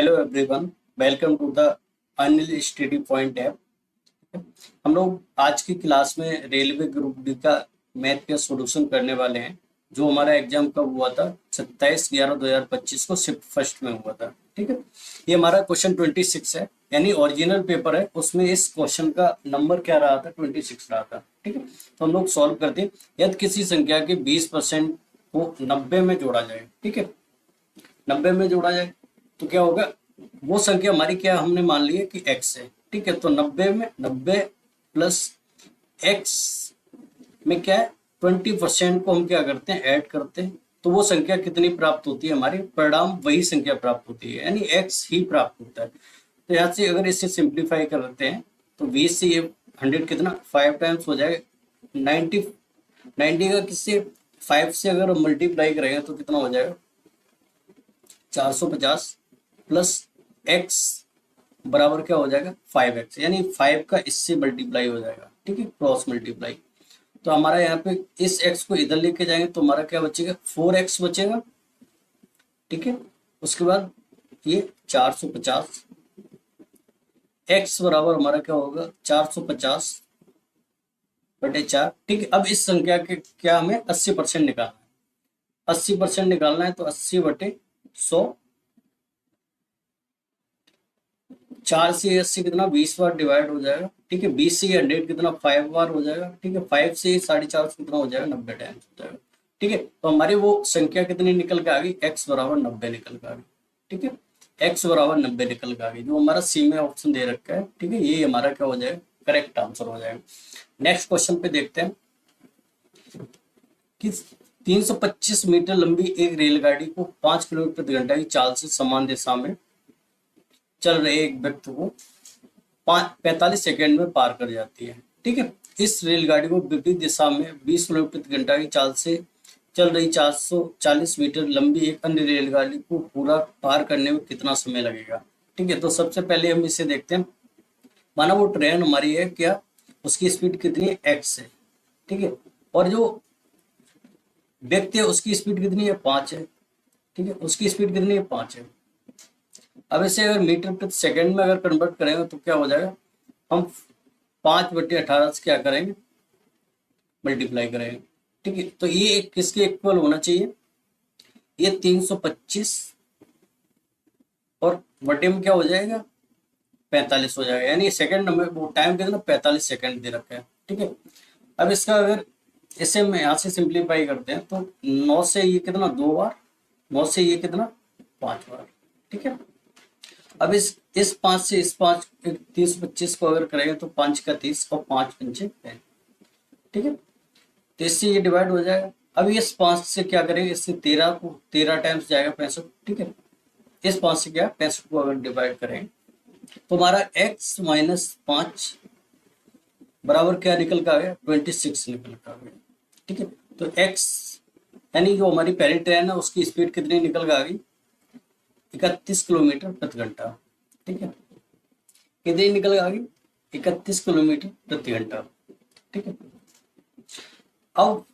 Hello everyone, welcome to the Anil study point app. हम लोग आज की क्लास में रेलवे ग्रुप डी का मैथ का सॉल्यूशन करने वाले हैं। जो हमारा एग्जाम कब हुआ था? 27/11/2025 को शिफ्ट फर्स्ट में हुआ था। ठीक है, ये हमारा क्वेश्चन 26 है, यानी ओरिजिनल पेपर है, उसमें इस क्वेश्चन का नंबर क्या रहा था? 26 रहा था। ठीक है, तो हम लोग सॉल्व करते हैं। यदि किसी संख्या के 20% को 90 में जोड़ा जाए, ठीक है, 90 में जोड़ा जाए तो क्या होगा? वो संख्या हमारी क्या हमने मान ली है कि x है। ठीक है, तो 90 में 90 प्लस x में क्या है? 20% को हम क्या करते हैं? ऐड करते हैं। तो वो संख्या कितनी प्राप्त होती है? हमारी परिणाम वही संख्या प्राप्त होती है, यानी x ही प्राप्त होता है। तो यहाँ से अगर इसे सिंप्लीफाई करते हैं तो 20 से ये 100 कितना 5 टाइम्स हो जाएगा 90। 90 का किससे 5 से अगर मल्टीप्लाई करेंगे तो कितना हो जाएगा? 450 प्लस x बराबर क्या हो जाएगा? 5x, यानी 5 का इससे मल्टीप्लाई हो जाएगा। ठीक है, क्रॉस मल्टीप्लाई। तो हमारा यहाँ पे इस x को इधर लेके जाएंगे तो हमारा क्या बचेगा? 4x बचेगा। ठीक है, उसके बाद ये 450 x बराबर हमारा क्या होगा? 450 बटे 4। ठीक है, अब इस संख्या के क्या हमें 80% निकालना है। 80% निकालना है तो 80 बटे 100। 4 से 80 कितना 20 बार डिवाइड हो जाएगा। ठीक है, 20 से 100 कितना 5 बार हो जाएगा। ठीक है, 5 से 450 कितना हो जाएगा? 90 टाइम्स हो जाएगा। ठीक है, तो हमारी वो संख्या कितनी निकल के आ गई? x बराबर 90 निकल के आ गई। ठीक है, x बराबर 90 निकल के आ गई, जो हमारा सी में ऑप्शन दे रखा है। ठीक है, ये हमारा क्या हो जाएगा? करेक्ट आंसर हो जाएगा। नेक्स्ट क्वेश्चन पे देखते हैं कि 325 मीटर लंबी एक रेलगाड़ी को 5 किलोमीटर प्रति घंटा की चाल से समान दिशा में चल रहे एक व्यक्ति को 45 सेकेंड में पार कर जाती है। ठीक है, इस रेलगाड़ी को विपरीत दिशा में 20 किलोमीटर प्रति घंटा की चाल से चल रही 440 मीटर लंबी एक अन्य रेलगाड़ी को पूरा पार करने में कितना समय लगेगा? ठीक है, तो सबसे पहले हम इसे देखते हैं। माना वो ट्रेन हमारी है, क्या उसकी स्पीड कितनी है? x है। ठीक है, और जो व्यक्ति है उसकी स्पीड कितनी है? 5 है। ठीक है, उसकी स्पीड कितनी है? 5 है। अब इसे अगर मीटर प्रति सेकंड में अगर कन्वर्ट करेंगे तो क्या हो जाएगा? हम 5/18 से क्या करेंगे? मल्टीप्लाई करेंगे। ठीक है, तो ये एक किसके इक्वल होना चाहिए? ये 325 और बटे में क्या हो जाएगा? 45 हो जाएगा, यानी सेकंड में वो टाइम कितना 45 सेकंड दे रखा है। ठीक है, अब इसका अगर इसे हम यहाँ से सिंप्लीफाई करते हैं तो 9 से ये कितना 2 बार, 9 से ये कितना 5 बार। ठीक है, अब इस 5 से इस 5 325 को अगर करेंगे तो 5 का 30 और 5 पंचे 10। ठीक है, तो इससे ये डिवाइड हो जाएगा। अब इस 5 से क्या करेंगे? इससे 13 को 13 टाइम्स जाएगा 65। ठीक है, इस 5 से क्या 65 को अगर डिवाइड करें तो हमारा x माइनस 5 बराबर क्या निकल कर आ गया? 26 निकल कर आ गया। ठीक है, तो x यानी जो हमारी पहली ट्रेन है उसकी स्पीड कितनी निकल कर आ गई? 31 किलोमीटर प्रति घंटा। ठीक है, कितनी निकल आ गई? 31 किलोमीटर प्रति घंटा। ठीक है, अब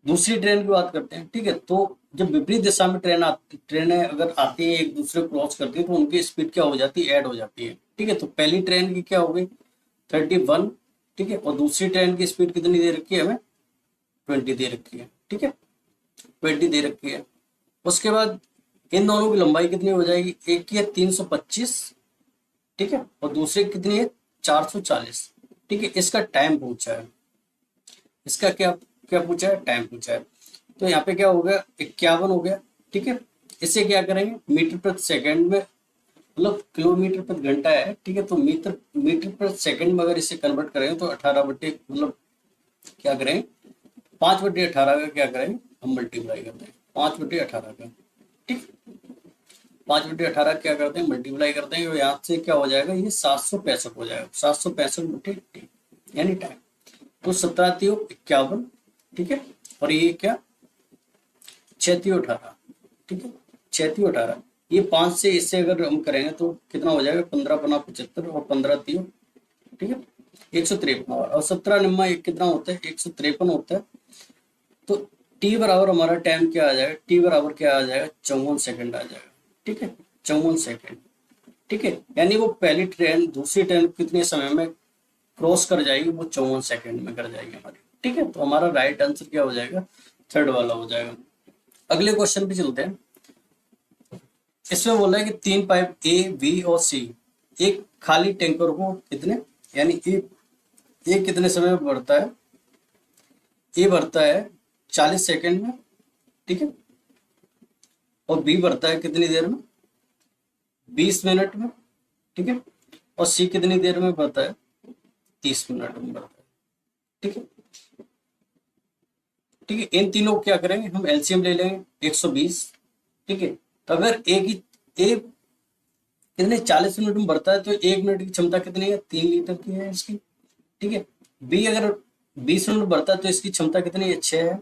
दूसरी ट्रेन की बात करते हैं। ठीक है, तो जब विपरीत दिशा में ट्रेनें अगर आती है, एक दूसरे को क्रॉस करती है, तो उनकी स्पीड क्या हो जाती है? ऐड हो जाती है। ठीक है, तो पहली ट्रेन की क्या हो गई? 31। ठीक है, और दूसरी ट्रेन की स्पीड कितनी दे रखी है हमें? 20 दे रखी है। ठीक है, 20 दे रखी है। उसके बाद इन दोनों की लंबाई कितनी हो जाएगी? एक की है 325, ठीक है, और दूसरे की कितनी है? 440। ठीक है, इसका टाइम पूछा है। इसका क्या क्या पूछा है? टाइम पूछा है। तो यहाँ पे क्या हो गया? 51 हो गया। ठीक है, इसे क्या करेंगे? मीटर प्रति सेकंड में, मतलब किलोमीटर प्रति घंटा है। ठीक है, तो मीटर मीटर प्रति सेकंड में अगर इसे कन्वर्ट करेंगे तो 18 बटे मतलब क्या करेंगे? 5/18 का क्या करेंगे? हम मल्टीप्लाई करते हैं 5/18 का। ठीक, 5/18 क्या करते हैं? मल्टीप्लाई करते हैं, यहाँ से क्या हो जाएगा? ये 765 हो जाएगा। 765 बटे टी यानी टाइम। तो 17×3 = 51। ठीक है, और ये क्या 6×3 = 18। ठीक है, 6×3 = 18। ये 5 से इससे अगर हम करेंगे तो कितना हो जाएगा? 15×5 = 75 और 15×3 ठीक है 153, और 17 9 कितना होता है? 153 होता है। तो t टी बराबर हमारा टाइम क्या आ जाएगा, टी बराबर क्या आ जाएगा, 54 सेकंड आ जाएगा। ठीक है, 54 सेकंड। ठीक है, यानी वो पहली ट्रेन दूसरी ट्रेन कितने समय में क्रॉस कर जाएगी, वो 54 सेकंड में कर जाएगी हमारी। ठीक है, तो हमारा राइट आंसर क्या हो जाएगा, थर्ड वाला हो जाएगा। अगले क्वेश्चन पे चलते हैं। इसमें बोला है कि 3 पाइप ए बी और सी एक खाली टैंकर को कितने, यानी ए कितने समय में भरता है, ए भरता है 40 सेकंड में। ठीक है, और बी भरता है कितनी देर में, 20 मिनट में। ठीक है, और सी कितनी देर में भरता है, 30 मिनट में भरता है। ठीक है, ठीक है, इन तीनों को क्या करेंगे, हम एलसीएम ले लेंगे 120। ठीक है, तो अगर ए कितने 40 मिनट में भरता है तो 1 मिनट की क्षमता कितनी है, 3 लीटर की है इसकी। ठीक है, बी अगर 20 मिनट भरता है तो इसकी क्षमता कितनी है, 6 है।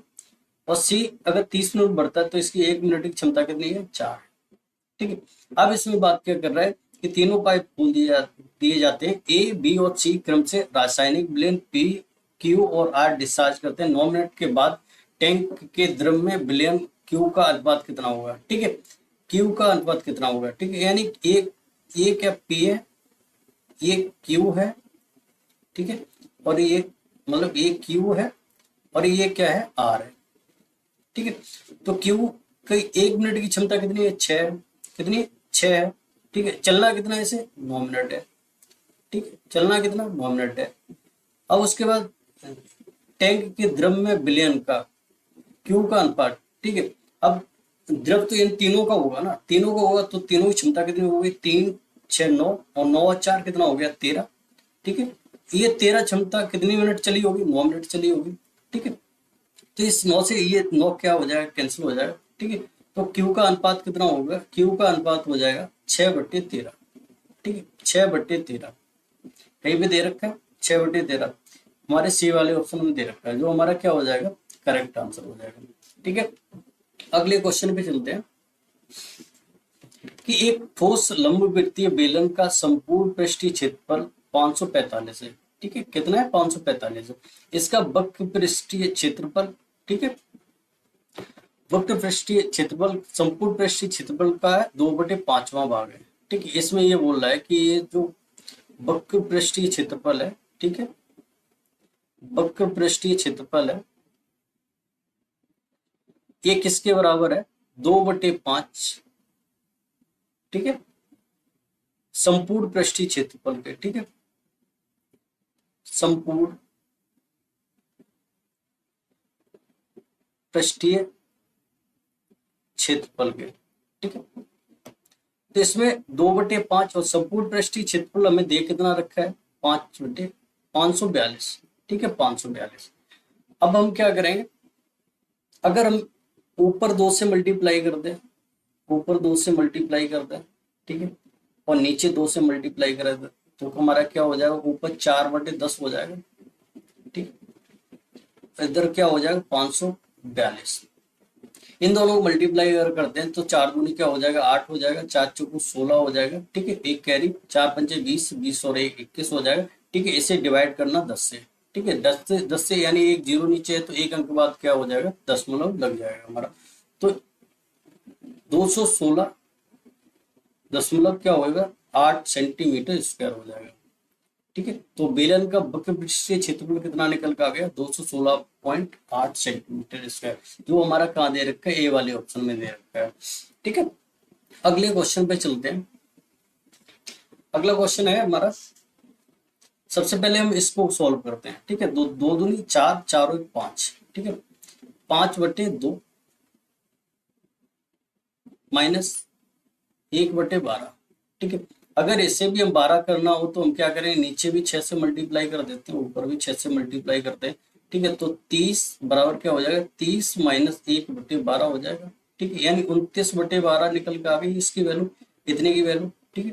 और सी अगर 30 मिनट भरता है तो इसकी 1 मिनट की क्षमता कितनी है, 4 है। ठीक है, अब इसमें बात क्या कर रहा है कि तीनों पाइप खोल दिए जाते हैं, ए बी और सी क्रम से रासायनिक विलयन पी क्यू और आर डिस्चार्ज करते हैं। 9 मिनट के बाद टैंक के द्रव में विलयन क्यू का अनुपात कितना होगा। ठीक है, क्यू का अनुपात कितना होगा। ठीक है, यानी एक ये क्या पी है, ये क्यू है। ठीक है, और ये मतलब ये क्यू है और ये क्या है, आर है। ठीक है, तो क्यू की 1 मिनट की क्षमता कितनी है, 6 है। कितनी, 6 है। ठीक है, चलना कितना है इसे, 9 मिनट है। ठीक है, चलना कितना, 9 मिनट है। अब उसके बाद टैंक के द्रव में विलयन का क्यू का अनुपात। ठीक है, अब द्रव तो इन तीनों का होगा ना, तीनों का होगा तो तीनों की क्षमता कितनी होगी, 3 6 9 और 9 और 4 कितना हो गया, 13। ठीक है, ये 13 क्षमता कितनी मिनट चली होगी, 9 मिनट चली होगी। ठीक है, तो इस 9 से ये 9 क्या हो जाएगा, कैंसिल हो जाएगा। ठीक है, तो क्यू का अनुपात कितना होगा, क्यू का अनुपात हो जाएगा 6/13। ठीक है, 6/13 कहीं भी दे रखा है, 6/13 हमारे सी वाले ऑप्शन में दे रखा है, जो हमारा क्या हो जाएगा, करेक्ट आंसर हो जाएगा। ठीक है, अगले क्वेश्चन पे चलते हैं कि एक ठोस लंबवृत्तीय बेलन का संपूर्ण पृष्ठीय क्षेत्रफल 545 है। ठीक है, कितना है, 545 है। इसका वक्र पृष्ठीय क्षेत्रफल, ठीक है, वक्र पृष्ठीय क्षेत्रफल संपूर्ण पृष्ठीय क्षेत्रफल का 2/5वां भाग है। ठीक है, इसमें ये बोल रहा है कि ये जो वक्र पृष्ठीय क्षेत्रफल है, ठीक है, वक्र पृष्ठीय क्षेत्रफल है, ये किसके बराबर है, 2/5। ठीक है, संपूर्ण पृष्ठीय क्षेत्रफल के। ठीक है, संपूर्ण पृष्ठीय क्षेत्रफल के। ठीक है, तो इसमें 2/5 और संपूर्ण पृष्ठीय क्षेत्रफल हमें दे कितना रखा है, 5/542। ठीक है, 542। अब हम क्या करेंगे, अगर हम ऊपर 2 से मल्टीप्लाई कर दें, ऊपर 2 से मल्टीप्लाई कर दें, ठीक है, और नीचे 2 से मल्टीप्लाई कर दें, तो हमारा क्या हो जाएगा, ऊपर 4/10 हो जाएगा। ठीक, इधर क्या हो जाएगा, 542। इन दोनों को मल्टीप्लाई अगर करते हैं तो 4 दूनी क्या हो जाएगा, 8 हो जाएगा, 4 चौको 16 हो जाएगा। ठीक है, एक कैरी, 4 पंचे 20, 20 और 1 21 हो जाएगा। ठीक है, इसे डिवाइड करना 10 से। ठीक है, 10 से यानी एक जीरो नीचे है तो एक अंक बाद क्या हो जाएगा, दशमलव लग जाएगा हमारा। तो 216 दशमलव क्या होगा, 8 सेंटीमीटर स्क्वायर हो जाएगा। ठीक है, तो बेलन का वक्र पृष्ठीय क्षेत्रफल कितना निकल कर आ गया, 216.8 सेंटीमीटर स्क्वायर, जो हमारा कहाँ दे रखा है, ए वाले ऑप्शन में दे रखा है। ठीक है, अगले क्वेश्चन पे चलते हैं। अगला क्वेश्चन है हमारा, सबसे पहले हम इसको सॉल्व करते हैं। ठीक है, दो दो दूनी 4, 4 और 5। ठीक है, 5/2 माइनस 1/12। ठीक है, अगर इसे भी हम 12 करना हो तो हम क्या करें, नीचे भी 6 से मल्टीप्लाई कर देते हैं, ऊपर भी 6 से मल्टीप्लाई करते हैं। ठीक है, तो 30 बराबर क्या हो जाएगा, 30 माइनस 1/12 हो जाएगा। ठीक है, यानी 29/12 निकल के आ गई इसकी वैल्यू, इतने की वैल्यू। ठीक है,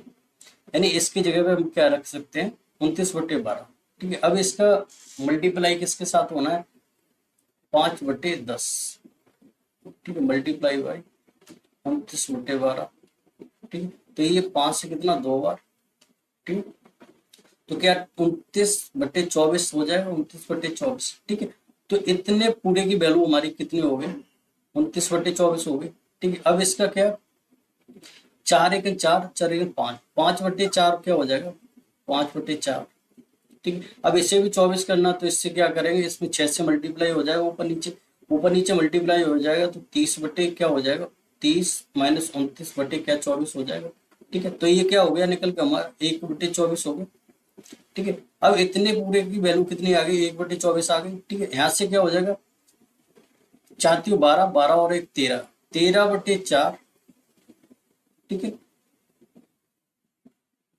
यानी इसकी जगह पे हम क्या रख सकते हैं, 29/12। ठीक है, अब इसका मल्टीप्लाई किसके साथ होना है, 5/10। ठीक है, मल्टीप्लाई बाई 29/12। ठीक है, तो ये 5 से कितना, 2 बार। ठीक है, तो क्या 29/24 हो जाएगा, 29/24। ठीक है, तो इतने पूरे की वैल्यू हमारी कितनी हो गई, 29/24 हो गई। ठीक है, अब इसका क्या, 4 × 4, 4 × 5, 5/4 क्या हो जाएगा, 5/4। ठीक है, अब इसे भी 24 करना, तो इससे क्या करेंगे, इसमें 6 से मल्टीप्लाई हो जाएगा, ऊपर नीचे मल्टीप्लाई हो जाएगा, तो 30 बटे क्या हो जाएगा, 30 माइनस 29 बटे क्या 24 हो जाएगा। ठीक है, तो ये क्या हो गया, निकल के हमारा 1/24 हो गया। ठीक है, अब इतने पूरे की वैल्यू कितनी आ गई, 1/24 आ गई। ठीक है, यहाँ से क्या हो जाएगा, 4×3 = 12, 12 और 1 13, 13/4। ठीक है,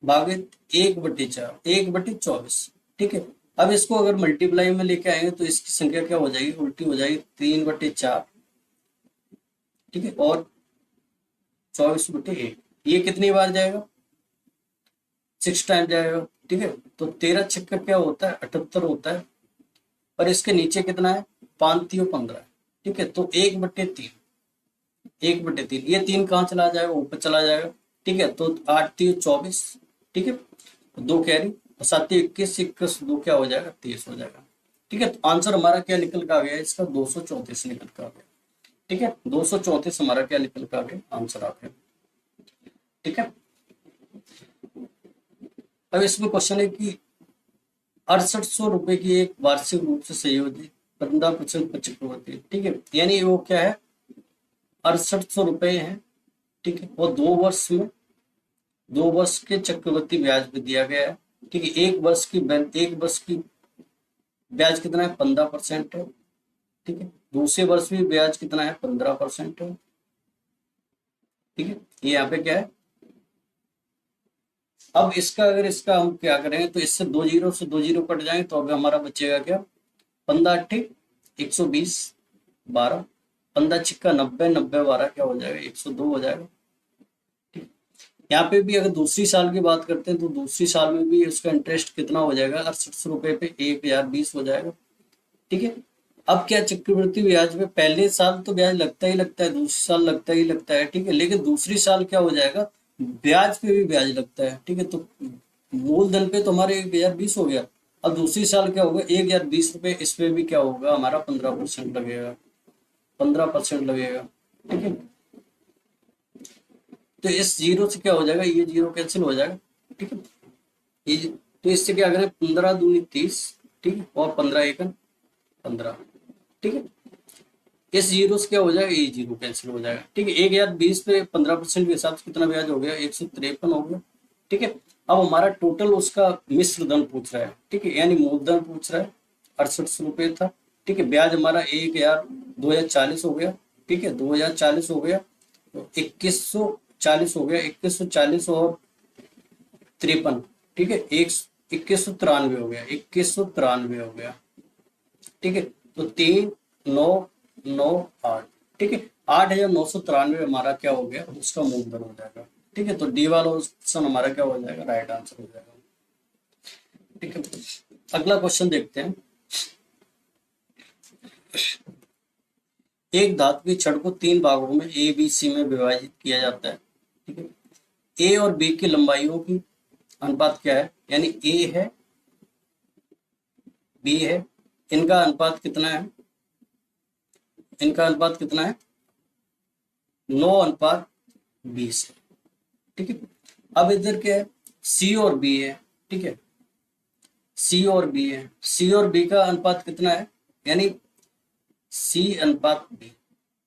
भागे 1/4, 1/24। ठीक है, अब इसको अगर मल्टीप्लाई में लेके आएंगे तो इसकी संख्या क्या हो जाएगी, उल्टी हो जाएगी, 3/4। ठीक है, और 24/8, ये कितनी बार जाएगा, 6 टाइम जाएगा। ठीक है, तो 13×6 क्या होता है, 78 होता है। और इसके नीचे कितना है, 5×3 = 15। ठीक है, तो 1/3, 1/3, ये 3 कहाँ चला जाएगा, ऊपर चला जाएगा। ठीक है, तो 8×3 = 24। ठीक है, 2 कैरी, और 7×3 = 21, 21 2 क्या हो जाएगा, 23 हो जाएगा। ठीक है, तो आंसर हमारा क्या निकल कर आ गया, इसका 234 निकल कर आ गया। ठीक है, 234 हमारा क्या निकल कर आ गया, आंसर आ गया। ठीक है, अब इसमें क्वेश्चन है कि 6800 रुपए की एक वार्षिक रूप से संयोजित 15% चक्रवर्ती। ठीक है, यानी वो क्या है, 6800 रुपए है। ठीक है, वो 2 वर्ष में, 2 वर्ष के चक्रवर्ती ब्याज पे दिया गया है। ठीक है, एक वर्ष की ब्याज कितना है, 15% है। ठीक है, दूसरे वर्ष भी ब्याज कितना है, 15% है। ठीक है, ये यहाँ पे क्या है, अब इसका हम क्या करेंगे, तो इससे 2 जीरो से 2 जीरो कट जाएंगे, तो अब हमारा बचेगा क्या, 15×8 = 120, 12, 15×6 = 90, 90 12 क्या हो जाएगा, 102 हो जाएगा। ठीक, यहाँ पे भी अगर दूसरी साल की बात करते हैं, तो दूसरी साल में भी उसका इंटरेस्ट कितना हो जाएगा, 6800 रुपए पे 1020 हो जाएगा। ठीक है, अब क्या, चक्रवृद्धि ब्याज में पहले साल तो ब्याज लगता ही लगता है, दूसरी साल लगता ही लगता है। ठीक है, लेकिन दूसरी साल क्या हो जाएगा, ब्याज पे भी ब्याज लगता है। ठीक है, तो मूलधन पे तो हमारे 1020 हो गया, अब दूसरी साल क्या होगा, 1020 रुपए, इस पे भी क्या होगा हमारा, 15% लगेगा, 15% लगेगा। ठीक है, तो इस जीरो से क्या हो जाएगा, ये जीरो कैंसिल हो जाएगा। ठीक है, ये तो इससे क्या करें, 15×2 = 30। ठीक है, और 15×1 = 15। ठीक है, इस जीरो से क्या हो जाएगा, ये जीरो कैंसिल हो जाएगा। ठीक है, 1020 पे 15% के हिसाब से कितना ब्याज हो गया, 153 हो गया। ठीक है, अब हमारा टोटल उसका मिश्र धन पूछ रहा है। ठीक है, यानी मूलधन पूछ रहा है, 6800 रुपये था। ठीक है, ब्याज हमारा 2040 हो गया। ठीक है, 2040 हो गया, तो 2140 हो गया, 2140 और 53। ठीक है, 2193 हो गया, 2193 हो गया। ठीक है, तो 3,998। ठीक है, 8,993 हमारा क्या हो गया, उसका मूलधन हो जाएगा। ठीक है, तो डी वाला ऑप्शन हमारा क्या हो जाएगा, राइट आंसर हो जाएगा। ठीक है, अगला क्वेश्चन देखते हैं। एक धातु की छड़ को 3 भागों में ए बी सी में विभाजित किया जाता है। ठीक है, ए और बी की लंबाइयों की अनुपात क्या है, यानी ए है, बी है, इनका अनुपात कितना है, इनका अनुपात कितना है, 9:20 है। ठीक है, अब इधर क्या है, सी और बी है। ठीक है, सी और बी है, सी और बी का अनुपात कितना है, यानी C/B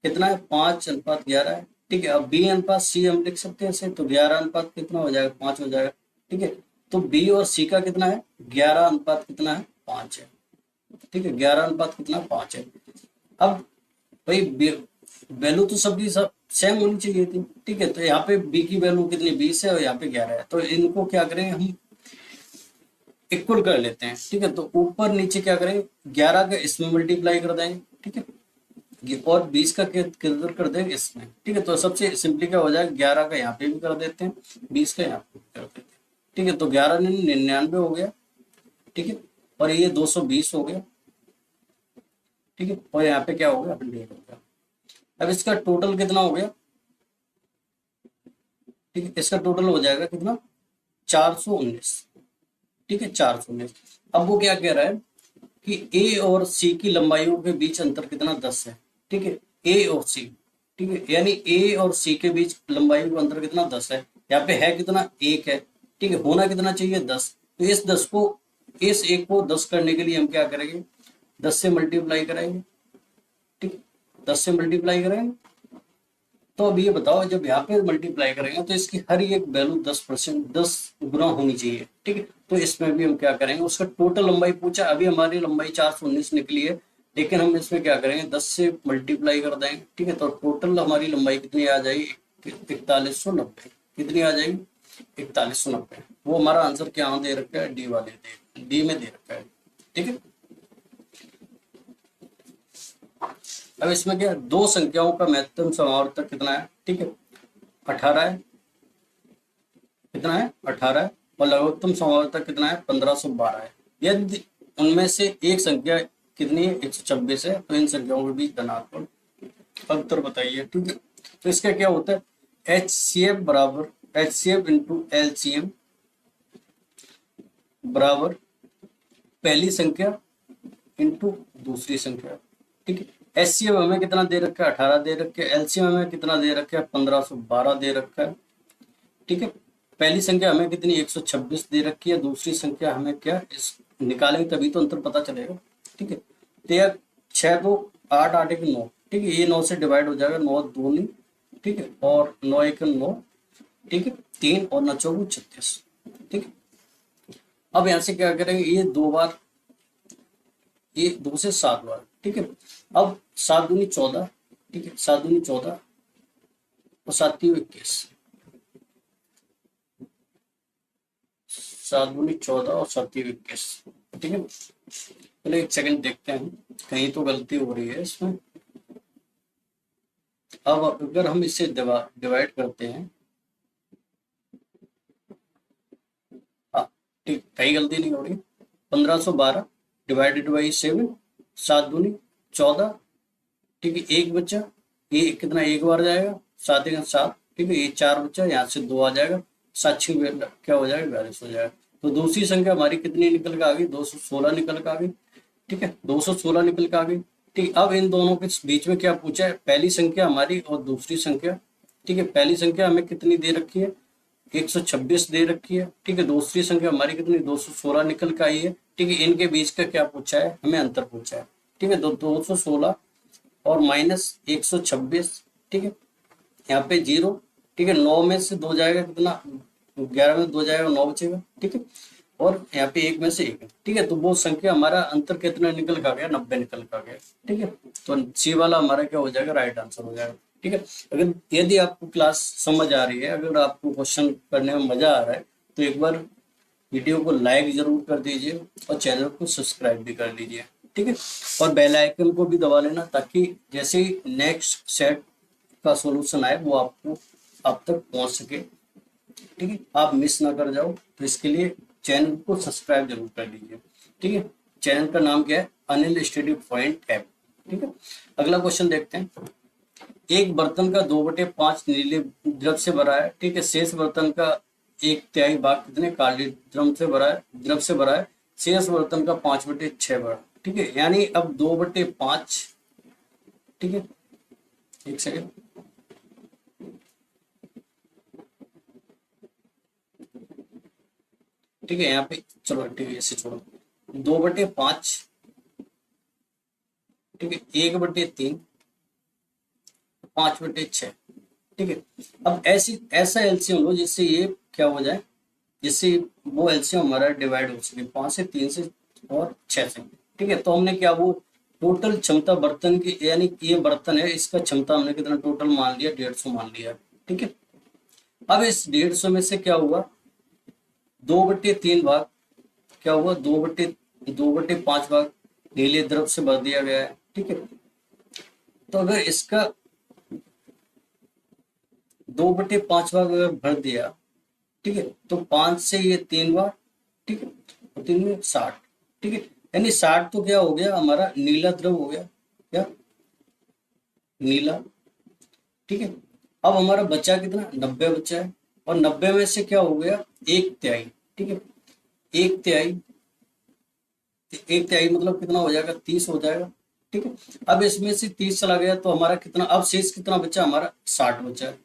कितना है, 5:11 है। ठीक है, अब B/C हम लिख सकते हैं इसे, तो 11 अनुपात कितना हो जाएगा, 5 हो जाएगा। ठीक है, तो B और C का कितना है, 11 अनुपात कितना है, 5 है। ठीक है, 11 अनुपात कितना, 5 है। अब भाई वैल्यू तो सबकी सब सेम होनी चाहिए थी। ठीक है, तो यहाँ पे बी की वैल्यू कितनी, 20 है, और यहाँ पे 11 है, तो इनको क्या करेंगे, हम इक्वल कर लेते हैं। ठीक है, तो ऊपर नीचे क्या करेंगे, 11 का इसमें मल्टीप्लाई कर देंगे। ठीक है, और 20 का किधर कर देंगे, इसमें। ठीक है, तो सबसे सिंपली क्या हो जाएगा, 11 का यहाँ पे भी कर देते हैं, 20 का यहाँ पे भी कर देते हैं। ठीक है, तो 11 99 हो गया। ठीक है, और ये 220 हो गया। ठीक है, और यहाँ पे क्या हो गया, 100 हो गया। अब इसका टोटल कितना हो गया, ठीक है, इसका टोटल हो जाएगा कितना, 419। ठीक है, 419। अब वो क्या कह रहा है कि ए और सी की लंबाइयों के बीच अंतर कितना 10 है। ठीक है, ए और सी, ठीक है, यानी ए और सी के बीच लंबाई का अंतर कितना 10 है। यहाँ पे है कितना 1 है। ठीक है, होना कितना चाहिए 10। तो इस 1 को 10 करने के लिए हम क्या करेंगे, 10 से मल्टीप्लाई कराएंगे। ठीक, 10 से मल्टीप्लाई करेंगे। तो अब ये बताओ, जब यहाँ पे मल्टीप्लाई करेंगे तो इसकी हर एक वैल्यू 10% 10 गुना होनी चाहिए। ठीक है, तो इसमें भी हम क्या करेंगे, उसका टोटल लंबाई पूछा, अभी हमारी लंबाई 419 निकली है, लेकिन हम इसमें क्या करेंगे 10 से मल्टीप्लाई कर देंगे। ठीक है, तो टोटल हमारी लंबाई कितनी आ जाएगी, 4190। कितनी आ जाएगी 4190। वो हमारा आंसर क्या दे रखा है, डी वाले डी में दे रखा है। ठीक है, अब इसमें क्या, दो संख्याओं का महत्तम समावर्तक कितना है। ठीक है, 18 है। कितना है 18 है। और लघुत्तम समावर्तक कितना है 1512 है। यदि उनमें से एक संख्या कितनी है 126 है, तो इन संख्याओं के बीच धनात्मक अंतर बताइए। ठीक है, तो इसका क्या होता है, HCF बराबर HCF इंटू LCM बराबर पहली संख्या इंटू दूसरी संख्या। ठीक है, HCF हमें कितना दे रखा है 18 दे रखा है, LCM हमें कितना दे रखा है 1512 दे रखा है। ठीक है, पहली संख्या हमें कितनी 126 दे रखी है, दूसरी संख्या हमें क्या, इस निकालेंगे तभी तो अंतर पता चलेगा। ठीक है, तो यार 6 2 8 8 1 9। ठीक है, ये 9 से डिवाइड हो जाएगा, 9 2 नहीं। ठीक है, और 9 1 9। ठीक है, 3 और 9 4 36। ठीक है, अब यहाँ से क्या करेंगे, ये 2 बार, ये 2 से 7 बार। ठीक है, अब 7 दूनी 14। ठीक है, 7 दूनी 14 और 7 3 21। 7 दूनी 14 और 7 3 21। ठीक है, पहले एक सेकंड देखते हैं, कहीं तो गलती हो रही है इसमें। अब अगर हम इसे डिवाइड करते हैं, हाँ ठीक, कहीं गलती नहीं हो रही। 1512 डिवाइडेड बाई 7, 7 दूनी 14। ठीक है, एक बच्चा, ये कितना एक बार जाएगा, 7 1 7। ठीक है, ये 4 बच्चा, यहाँ से 2 आ जाएगा, 7 6 क्या हो जाएगा 42 हो जाएगा। तो दूसरी संख्या हमारी कितनी निकल के आ गई, 216 निकल के आ गई। ठीक है, 216 निकल के आ गई। ठीक, अब इन दोनों के बीच में क्या पूछा है, पहली संख्या हमारी और दूसरी संख्या। ठीक है, पहली संख्या हमें कितनी दे रखी है 126 दे रखी है। ठीक है, दूसरी संख्या हमारी कितनी 216 निकल के आई है। ठीक है, इनके बीच का क्या पूछा है, हमें अंतर पूछा है। ठीक है, 216 और माइनस 126। ठीक है, यहाँ पे 0। ठीक है, 9 में से 2 जाएगा कितना, 11 में 2 जाएगा 9 बचेगा। ठीक है, और यहाँ पे 1 में से 1 है। ठीक है, तो वो संख्या हमारा अंतर कितना निकल का गया, 90 निकल का गया। ठीक है, तो सी वाला हमारा क्या हो जाएगा, राइट आंसर हो जाएगा। ठीक है, अगर यदि आपको क्लास समझ आ रही है, अगर आपको क्वेश्चन करने में मजा आ रहा है, तो एक बार वीडियो को लाइक जरूर कर दीजिए और चैनल को सब्सक्राइब भी कर लीजिए। ठीक है, और बेल आइकन को भी दबा लेना, ताकि जैसे ही नेक्स्ट सेट का सॉल्यूशन आए वो आपको आप तक पहुंच सके। ठीक है, आप मिस ना कर जाओ, तो इसके लिए चैनल को सब्सक्राइब जरूर कर लीजिए। ठीक है, चैनल का नाम क्या है, अनिल स्टडी पॉइंट ऐप। ठीक है, अगला क्वेश्चन देखते हैं। एक बर्तन का 2/5 नीले द्रव से भरा है। ठीक है, शेष बर्तन का 1/3 भाग कितने काले द्रव से भरा है। शेष बर्तन का 5/6 भरा। ठीक है, यानी अब 2/5। ठीक है, एक सेकेंड, ठीक है, यहाँ पे चलो, ठीक है, इसे छोड़ो। 2/5। ठीक है, 1/3, 5/6। ठीक है, अब ऐसा एलसीएम लो जिससे ये क्या हो जाए, जिससे वो एलसीएम हमारा डिवाइड हो सके 5 से, 3 से और 6 से। ठीक है, तो हमने क्या, वो टोटल क्षमता बर्तन की, यानी ये बर्तन है, इसका क्षमता हमने कितना टोटल मान लिया, 150 मान लिया। ठीक है, अब इस 150 में से क्या हुआ, 2/3 भाग क्या हुआ, 2/5 भाग नीले द्रव से भर दिया गया है। ठीक है, तो अगर इसका 2/5 भाग अगर भर दिया, ठीक है, तो 5 से ये 3 बार। ठीक है, तो 3 में 60। ठीक है, यानी 60 तो क्या हो गया, हमारा नीला द्रव हो गया, क्या, नीला। ठीक है, अब हमारा बचा कितना, 90 बचा है, और 90 में से क्या हो गया, 1/3। ठीक है, 1/3, एक तिहाई मतलब कितना हो जाएगा, 30 हो जाएगा। ठीक है, अब इसमें से 30 चला गया तो हमारा कितना, अब शेष कितना बचा, हमारा 60 बचा है।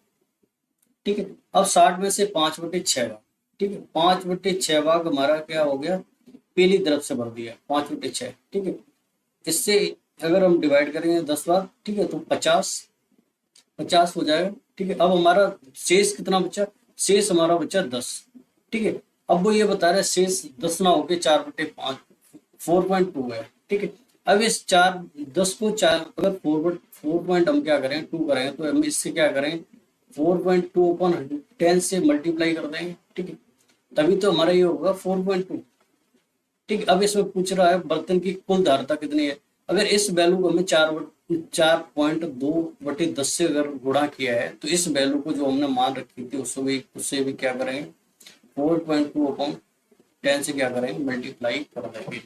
ठीक है, अब 60 में से 5/6 भाग, ठीक है, 5/6 भाग हमारा क्या हो गया, पहली तरफ से भर दिया 5/6। ठीक है, इससे अगर हम डिवाइड करेंगे 10 बार, ठीक है, तो 50 हो जाएगा। ठीक है, अब हमारा शेष कितना बचा, शेष हमारा बचा 10। ठीक है, अब वो ये बता रहा है शेष 10 ना होके 4/5 4.2 है। ठीक है, अब इस 10 को 4 अगर 4 पॉइंट हम क्या करें 2 करें तो हम इससे क्या करें 4.2 अपन 10 से मल्टीप्लाई कर देंगे। ठीक है, तभी तो हमारा ये होगा 4.2। ठीक है, अब इसमें पूछ रहा है बर्तन की कुल धारिता कितनी है। अगर इस वैल्यू को हमें 4.2/10 से अगर गुणा किया है तो इस वैल्यू को जो हमने मान रखी थी उससे भी क्या करेंगे 4.2/10 से क्या करेंगे मल्टीप्लाई कर देंगे।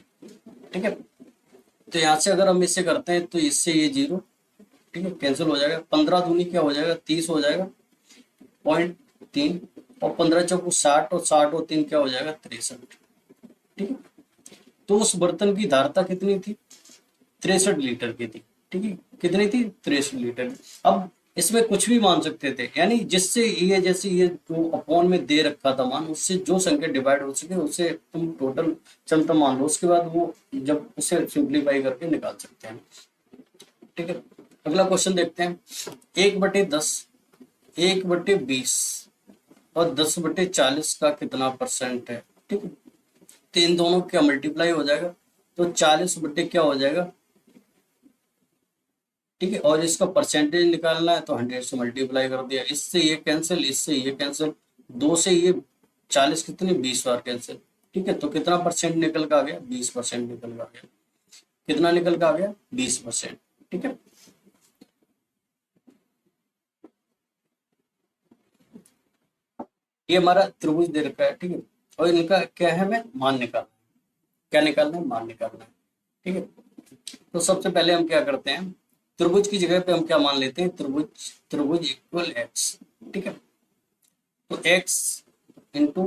ठीक है, तो यहाँ से अगर हम इससे करते हैं तो इससे ये 0, ठीक है, कैंसिल हो जाएगा। 15 दूनी क्या हो जाएगा 30 हो जाएगा, 0.3, और 15 × 60 और 60 और 3 क्या हो जाएगा 63। ठीक है, तो उस बर्तन की धारिता कितनी थी 63 लीटर की थी। ठीक है, कितनी थी 63 लीटर। अब इसमें कुछ भी मान सकते थे, यानी जिससे ये जैसे ये जो अपॉन में दे रखा था मान, उससे जो संख्या डिवाइड हो सके उससे तुम टोटल क्षमता मान लो, उसके बाद वो जब उसे सिंप्लीफाई करके निकाल सकते हैं। ठीक है, अगला क्वेश्चन देखते हैं। 1/10, 1/20 और 10/40 का कितना परसेंट है। ठीक है, तो इन दोनों क्या मल्टीप्लाई हो जाएगा तो 40 बट्टे क्या हो जाएगा। ठीक है, और इसका परसेंटेज निकालना है तो 100 से मल्टीप्लाई कर दिया, इससे ये कैंसिल, इससे ये कैंसिल, 2 से ये 40 कितने 20 बार कैंसिल। ठीक है, तो कितना परसेंट निकल का आ गया 20% निकल का आ गया। कितना निकल का आ गया 20%। ठीक है, ये हमारा त्रिभुज दे रखा है। ठीक है, और इनका क्या है हमें मान निकालना, क्या निकालना है मान निकालना है। ठीक है, तो सबसे पहले हम क्या करते हैं त्रिभुज की जगह पे हम क्या मान लेते हैं त्रिभुज त्रिभुज इक्वल एक्स। ठीक है, तो एक्स इंटू,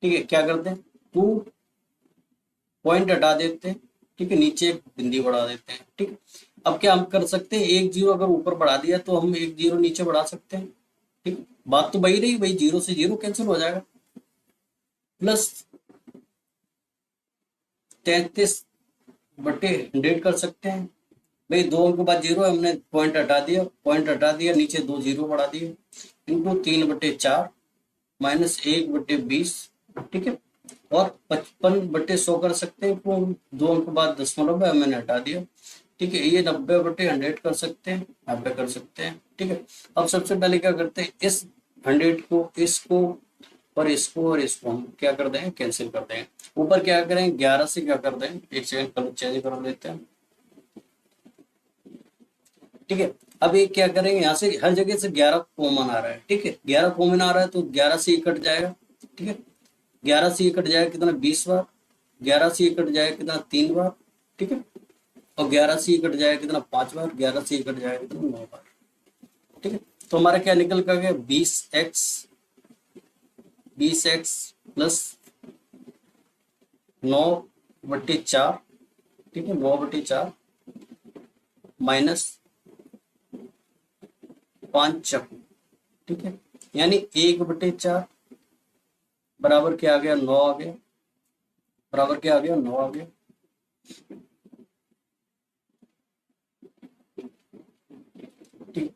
ठीक है, क्या करते हैं 2 पॉइंट हटा देते हैं। ठीक है, नीचे एक बिंदी बढ़ा देते हैं। ठीक है, अब क्या हम कर सकते हैं 1 0 अगर ऊपर बढ़ा दिया तो हम 1 0 नीचे बढ़ा सकते हैं। ठीक है, बात तो वही रही, वही 0 से 0 कैंसिल हो जाएगा, प्लस 33/100 कर सकते हैं। भाई 2 अंक के बाद 0 है, हमने पॉइंट हटा दिया, नीचे 2 0 बढ़ा दिए, इंटू 3/4 माइनस 1/20। ठीक है, और 55/100 कर सकते हैं, तो 2 अंक के बाद दशमलव है मैंने हटा दिया। ठीक है, ये 90/100 कर सकते हैं, 90 कर सकते हैं। ठीक है, अब सबसे पहले क्या करते हैं इस 100 को, इसको और इसको हम क्या कर दें कैंसिल कर दें। ऊपर क्या करें 11 से क्या कर दें, एक सेकंड कलर चेंज कर देते हैं। ठीक है, अब ये क्या करेंगे यहाँ से हर जगह से 11 कॉमन आ रहा है। ठीक है, 11 कॉमन आ रहा है तो 11 से ये कट जाएगा। ठीक है, 11 से ये कट जाएगा कितना 20 बार, 11 से ये कट जाएगा कितना 3 बार। ठीक है, और 11 से ये कट जाएगा कितना 5 बार, 11 से ये कट जाएगा कितना 9 बार। ठीक है, तो हमारा क्या निकल कर गया 20x प्लस 9/4। ठीक है, 9/4 माइनस 5। ठीक है, यानी 1/4 बराबर क्या आ गया 9 आ गया, बराबर क्या आ गया 9 आ गया। ठीक,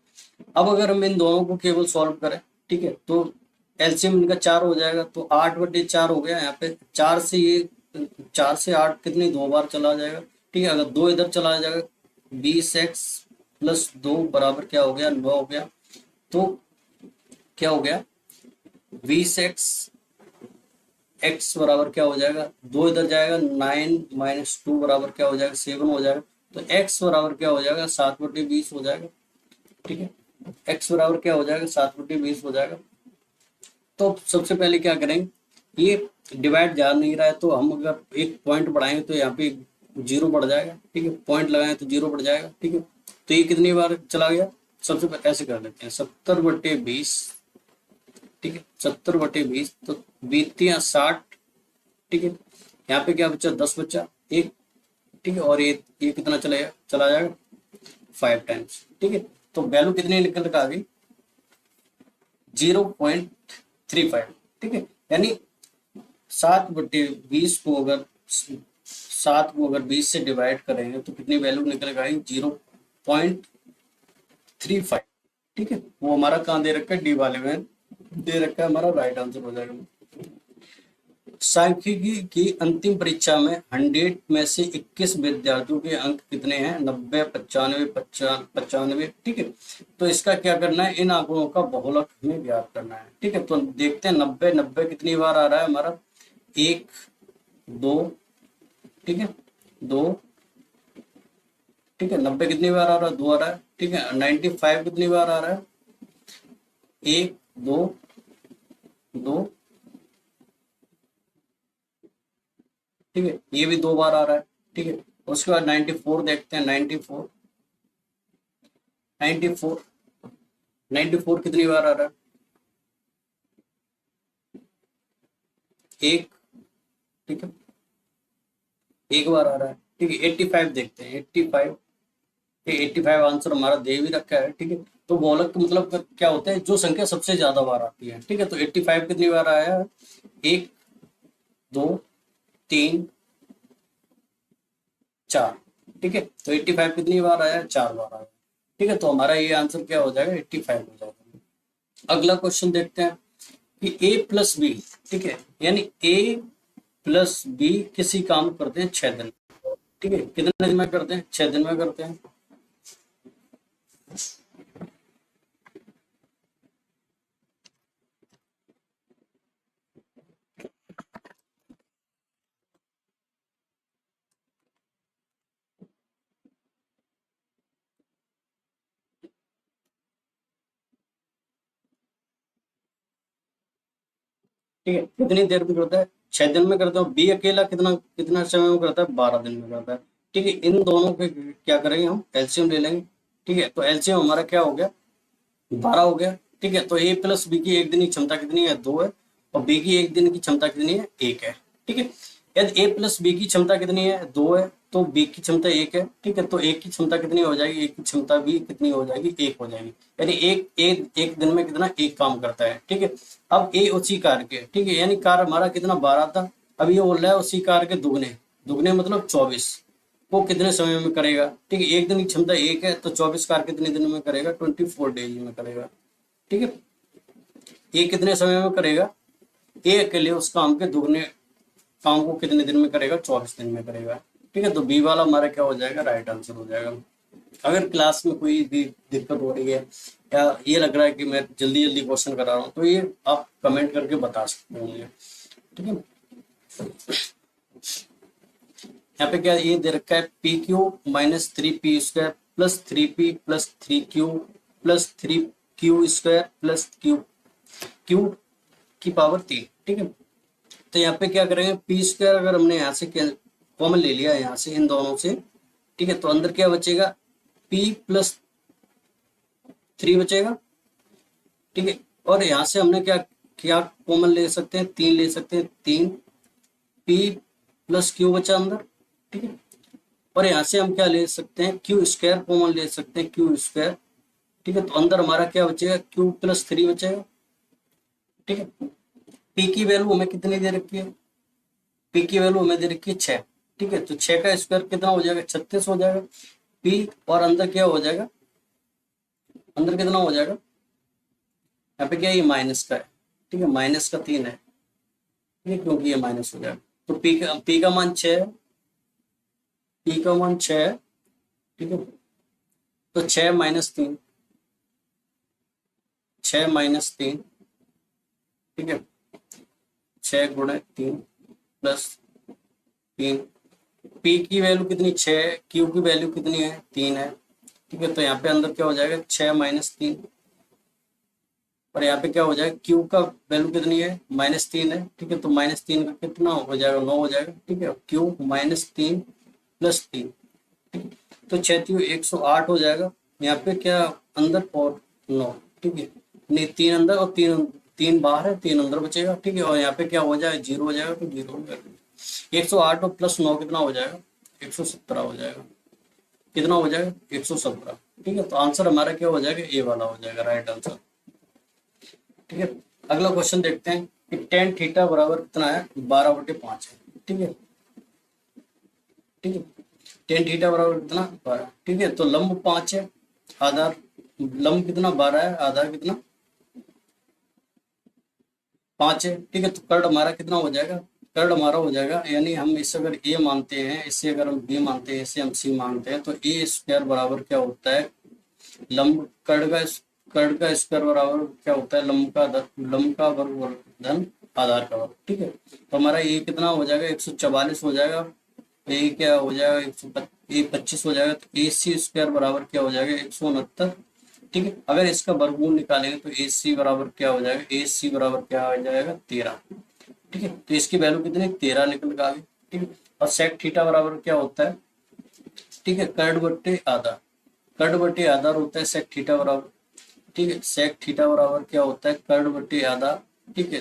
अब अगर हम इन दोनों को केवल सॉल्व करें, ठीक है, तो एलसीएम इनका 4 हो जाएगा, तो 8/4 हो गया। यहाँ पे 4 से ये 4 से 8 कितनी 2 बार चला जाएगा। ठीक है, अगर 2 इधर चला जाएगा 20x प्लस 2 बराबर क्या हो गया 9 हो गया। तो क्या हो गया 20x x बराबर क्या हो जाएगा 2 इधर जाएगा 9 माइनस 2 बराबर क्या हो जाएगा 7 हो जाएगा। तो x बराबर क्या हो जाएगा 7/20 हो जाएगा। ठीक है, x बराबर क्या हो जाएगा 7/20 हो जाएगा। तो सबसे पहले क्या करेंगे ये डिवाइड जा नहीं रहा है तो हम अगर एक पॉइंट बढ़ाएंगे तो यहाँ पे 0 बढ़ जाएगा। ठीक है, पॉइंट लगाएं तो 0 बढ़ जाएगा। ठीक है, तो ये कितनी बार चला गया सबसे पहले ऐसे कर लेते हैं 70/20। ठीक है, 70/20 तो बीतियां 60। ठीक है, यहाँ पे क्या बचा, 10 बचा, एक, ठीक है, और ये कितना चला जाएगा 5 टाइम्स, ठीक है। तो वैल्यू कितनी निकल कर आ गई 0.35, ठीक है। यानी 7/20 को अगर 20 से डिवाइड करेंगे तो कितनी वैल्यू निकल कर आएगी 0.35, ठीक है। वो हमारा कहाँ दे रखा है, डी वाले में दे रखा है, हमारा राइट आंसर हो जाएगा। सांख्यिकी की अंतिम परीक्षा में 100 में से 21 विद्यार्थियों के अंक कितने हैं, 90, 95, 95, ठीक है। तो इसका क्या करना है, इन आंकड़ों का बहुलक हमें ज्ञात करना है, ठीक है। तो देखते हैं 90, 90 कितनी बार आ रहा है हमारा, 1, 2, ठीक है, 2, ठीक है। 90 कितनी बार आ रहा है, 2 आ रहा है, ठीक है। 95 कितनी बार आ रहा है, 1, 2, 2, ठीक है। ये भी 2 बार आ रहा है, ठीक है। उसके बाद 94 देखते हैं, 94, 94, 94 कितनी बार आ रहा है, 1, ठीक है, 1 बार आ रहा है, ठीक है। 85 देखते हैं, 85, 85 आंसर हमारा दे भी रखा है, ठीक है। तो बहुलक का मतलब क्या होता है, जो संख्या सबसे ज्यादा बार आती है, ठीक है। तो 85 कितनी बार आया है, 1, 2, 3, 4, ठीक है। तो 85 कितनी बार आया, 4 बार आया, ठीक है। तो हमारा ये आंसर क्या हो जाएगा, 85 हो जाएगा। अगला क्वेश्चन देखते हैं कि a प्लस बी, ठीक है, यानी a प्लस बी किसी काम को करते हैं 6 दिन, ठीक है। कितने दिन में करते हैं, 6 दिन में करते हैं। ठीक है, कितनी देर में करता है, 6 दिन में करता है। बी अकेला कितना कितना समय में करता है, 12 दिन में करता है, ठीक है। इन दोनों के क्या करेंगे, हम एलसीएम ले लेंगे, ठीक है। तो एलसीएम हमारा क्या हो गया, 12 हो गया, ठीक है। तो ए प्लस बी की एक दिन की क्षमता कितनी है, 2 है, और बी की एक दिन की क्षमता कितनी है, 1 है, ठीक है। यदि ए प्लस बी की क्षमता कितनी है, 2 है, तो बी की क्षमता 1 है, ठीक है। तो एक की क्षमता कितनी हो जाएगी, एक की क्षमता भी कितनी हो जाएगी, 1 हो जाएगी। यानी एक दिन में कितना, एक काम करता है, ठीक है। अब ए उसी कार के, ठीक है, यानी कार हमारा कितना 12 था, अब ये बोल रहा है उसी कार के दुगने, दुगने मतलब 24, वो कितने समय में करेगा, ठीक है। एक दिन की क्षमता 1 है, तो 24 कार कितने दिन में करेगा, 24 डेज में करेगा, ठीक है। ये कितने समय में करेगा, ए अकेले उस काम के दुगने काम को कितने दिन में करेगा, 24 दिन में करेगा, ठीक है। तो बी वाला हमारा क्या हो जाएगा, राइट आंसर हो जाएगा। अगर क्लास में कोई भी दिक्कत हो रही है या ये लग रहा है कि मैं जल्दी जल्दी क्वेश्चन करा रहा हूँ, तो ये आप कमेंट करके बता सकते हो मुझे, ठीक है। यहाँ पे क्या ये दे रखा है, P Q minus 3p square plus 3p plus 3q plus 3q square plus Q की पावर 3, ठीक है। तो यहाँ पे क्या करेंगे, पी स्क्वायर अगर हमने यहाँ से कॉमन ले लिया यहाँ से इन दोनों से, ठीक है। तो अंदर क्या बचेगा, p प्लस 3 बचेगा, ठीक है। और यहाँ से हमने क्या क्या कॉमन ले सकते हैं, 3 ले सकते हैं, 3 p प्लस क्यू बचा अंदर, ठीक है। और यहाँ से हम क्या ले सकते हैं, क्यू स्क्वायर कॉमन ले सकते हैं, क्यू स्क्वायर, ठीक है। तो अंदर हमारा क्या बचेगा, क्यू प्लस 3 बचेगा, ठीक है। पी की वैल्यू हमें कितनी दे रखी है, पी की वैल्यू हमें दे रखी है 6, ठीक है। तो 6 का स्क्वायर कितना हो जाएगा, 36 हो जाएगा पी, और अंदर क्या हो जाएगा, अंदर कितना हो जाएगा, यहाँ पे क्या है, ये माइनस का है, ठीक है, माइनस का 3 है, ठीक है, क्योंकि ये माइनस हो जाएगा। तो पी का मान 6 है, पी का मान 6 है, ठीक है। तो 6 माइनस 3, 6 माइनस 3, ठीक है, 6 गुणे 3 प्लस 3, पी की वैल्यू कितनी 6 है, क्यू की वैल्यू कितनी है, 3 है, ठीक है। तो यहाँ पे अंदर क्या हो जाएगा, 6 माइनस 3, और यहाँ पे क्या हो जाएगा, क्यू का वैल्यू कितनी है, -3 है, ठीक है। तो -3 का कितना हो जाएगा, 9 हो जाएगा, ठीक है। क्यू -3 प्लस 3, ठीक है। तो 6 108 हो जाएगा, यहाँ पे क्या अंदर और 9, ठीक है, नहीं 3 अंदर और 3 बाहर है, 3 अंदर बचेगा, ठीक है। और यहाँ पे क्या हो जाएगा, 0 हो जाएगा, तो 0 हो जाएगा। 108 और प्लस 9 कितना हो जाएगा, 117 हो जाएगा। कितना हो जाएगा, 117। ठीक है, तो आंसर हमारा क्या हो जाएगा, ए वाला हो जाएगा, राइट आंसर। ठीक है, अगला क्वेश्चन देखते हैं कि टेन थीटा बराबर कितना है, 12/5 है। ठीक है, ठीक है, टेन थीटा बराबर कितना, 12। ठीक है, तो लंब 5 है, आधार लंब कितना 12 है, आधार कितना 5 है। ठीक है, तो कर्ड हमारा कितना हो जाएगा, कर्ड हमारा हो जाएगा, यानी हम इसे अगर ए मानते हैं, इसे अगर हम बी मानते हैं, इसे हम सी मानते हैं, तो ए स्क्वायर बराबर क्या होता है, लंब कर्ड का स्क्वायर बराबर क्या होता है, लंब का वर्ग धन आधार का वर्ग। ठीक है, तो हमारा ये कितना हो जाएगा, 144 हो जाएगा, ये क्या हो जाएगा, 125 हो जाएगा, तो ए सी स्क्वायर बराबर क्या हो जाएगा, 169। ठीक है, अगर इसका वर्गमूल निकालेंगे तो ए सी बराबर क्या हो जाएगा, ए सी बराबर क्या हो जाएगा, 13। ठीक है, तो इसकी वैल्यू कितनी, 13 निकल के आ गई। ठीक है, और सेक थीटा बराबर क्या होता है, ठीक है, कर्ड बट्टे आधा, कर्ड बट्टे आधा होता है सेक थीटा बराबर। ठीक है, सेक थीटा बराबर क्या होता है, कर्ड बट्टे आधा। ठीक है,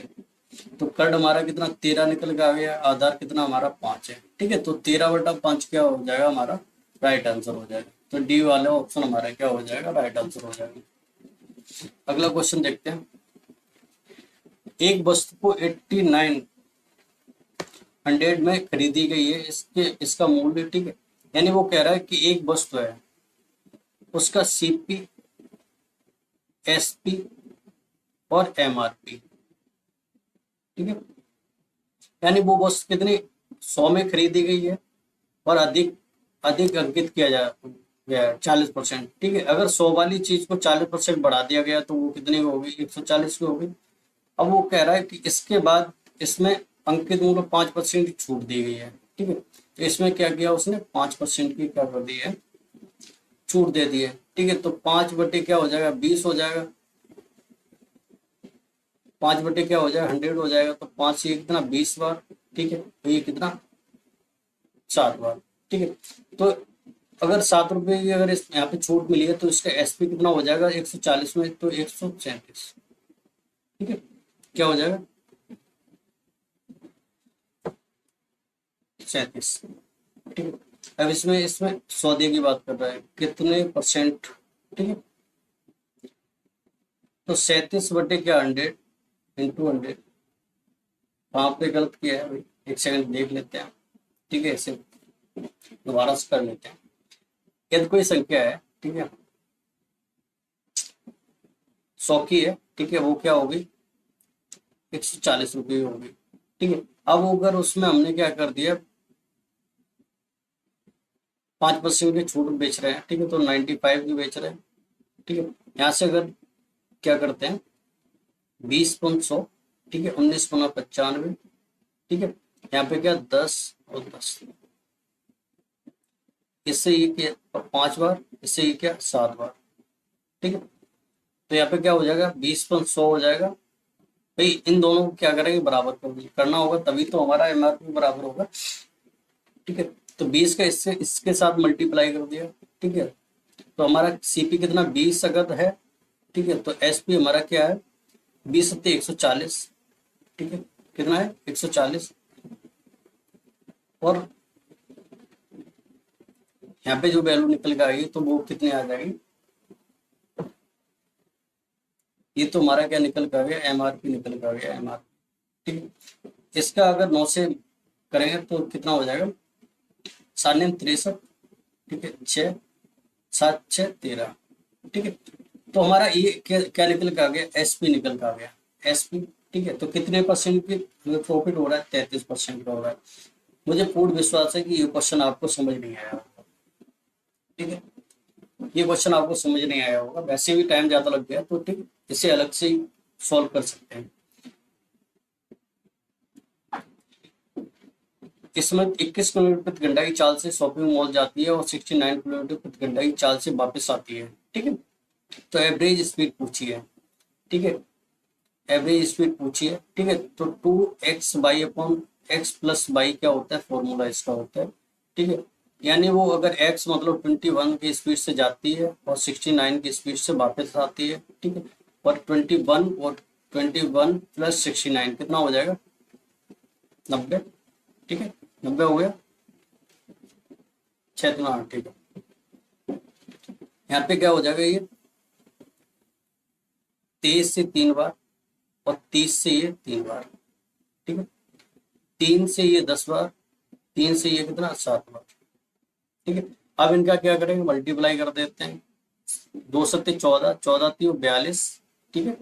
तो कर्ड हमारा कितना 13 निकल के आ गया, आधार कितना हमारा 5 है। ठीक है, तो 13/5 क्या हो जाएगा हमारा, राइट आंसर हो जाएगा। तो डी वाला ऑप्शन हमारा क्या हो जाएगा, राइट आंसर हो जाएगा। अगला क्वेश्चन देखते हैं, एक वस्तु को 8900 में खरीदी गई है, इसका मूल्य, ठीक है, यानी वो कह रहा है कि एक वस्तु है, उसका सीपी, एसपी और एमआरपी। ठीक है, यानी वो वस्तु कितनी 100 में खरीदी गई है और अधिक अधिक अंकित किया गया है 40%। ठीक है, अगर 100 वाली चीज को 40% बढ़ा दिया गया तो वो कितनी होगी, 140 की होगी। अब वो कह रहा है कि इसके बाद इसमें अंकित मूल्य 5% की छूट दी गई है। ठीक है, तो इसमें क्या किया उसने, 5% की क्या कर दी है, छूट दे दी है। ठीक है, तो 5 बटे क्या हो जाएगा, 20 हो जाएगा, 5 बटे क्या हो जाएगा, 100 हो जाएगा, तो 5 से कितना 20 बार। ठीक है, तो ये कितना 7 बार। ठीक है, तो अगर 7 रुपए की अगर इस यहाँ पे छूट मिली है तो इसका एसपी कितना हो जाएगा, 140 में तो 137। ठीक है, क्या हो जाएगा, 37। ठीक है, अब इसमें इसमें सौदे की बात कर रहा है, कितने परसेंट। ठीक है, तो 37 बटे क्या 100 इंटू 100, वहां पे गलत किया है भाई, एक सेकंड देख लेते हैं। ठीक है, इसे दोबारा से कर लेते हैं। यदि कोई संख्या है, ठीक है, 100 की है, ठीक है, वो क्या होगी, 140 रुपये होगी। ठीक है, अब अगर उसमें हमने क्या कर दिया, 5% की छूट बेच रहे हैं, ठीक है, तो 95 की बेच रहे हैं। ठीक है, यहाँ से अगर क्या करते हैं, 20/100, ठीक है, 19×95। ठीक है, यहाँ पे क्या 10 और 10, इससे ये क्या 5 बार, इससे ये क्या 7 बार। ठीक है, तो यहाँ पे क्या हो जाएगा, 20/100 हो जाएगा। भाई इन दोनों को क्या करेंगे, बराबर करना होगा, तभी तो हमारा एमआरपी बराबर होगा। ठीक है, तो 20 का इससे इसके साथ मल्टीप्लाई कर दिया। ठीक है, तो हमारा सीपी कितना 20 अगर है। ठीक है, तो एसपी हमारा क्या है, 20×140। ठीक है, कितना है 140, और यहाँ पे जो वैल्यू निकल के आएगी तो वो कितनी आ जाएगी, ये तो हमारा क्या निकल के आ गया, एमआरपी निकल के आ गया, एमआरपी। ठीक है, इसका अगर 9 से करेंगे तो कितना हो जाएगा, 63। ठीक है, 6 7 6 13। ठीक है, तो हमारा ये क्या निकल के आ गया, एसपी निकल के आ गया, एसपी। ठीक है, तो कितने परसेंट की हमें प्रॉफिट हो रहा है, 33% का हो रहा है। मुझे पूर्ण विश्वास है कि ये क्वेश्चन आपको समझ नहीं आया होगा। ठीक है, ये क्वेश्चन आपको समझ नहीं आया होगा, वैसे भी टाइम ज्यादा लग गया, तो ठीक इसे अलग से ही सॉल्व कर सकते हैं। इसमें 21 किलोमीटर प्रति घंटा की चाल से शॉपिंग मॉल जाती है और 69 किलोमीटर प्रति घंटा की चाल से वापस आती है। ठीक है, तो एवरेज स्पीड पूछी है। ठीक है, एवरेज स्पीड पूछी है। ठीक है, तो 2x/x+y क्या होता है, फॉर्मूला इसका होता है। ठीक है, यानी वो अगर x मतलब 21 की स्पीड से जाती है और 69 की स्पीड से वापस आती है। ठीक है, और 21 + 69 कितना हो जाएगा, 90। ठीक है, 90 हो गया, 6 दूना 8, ठीक है। यहाँ पे क्या हो जाएगा, ये 23 से 3 बार और 30 से ये 3 बार, ठीक है। 3 से ये 10 बार, 3 से ये कितना 7 बार, ठीक है। अब इनका क्या करेंगे, मल्टीप्लाई कर देते हैं। 2 सत्ते 14, 14 × 3 = 42, ठीक है।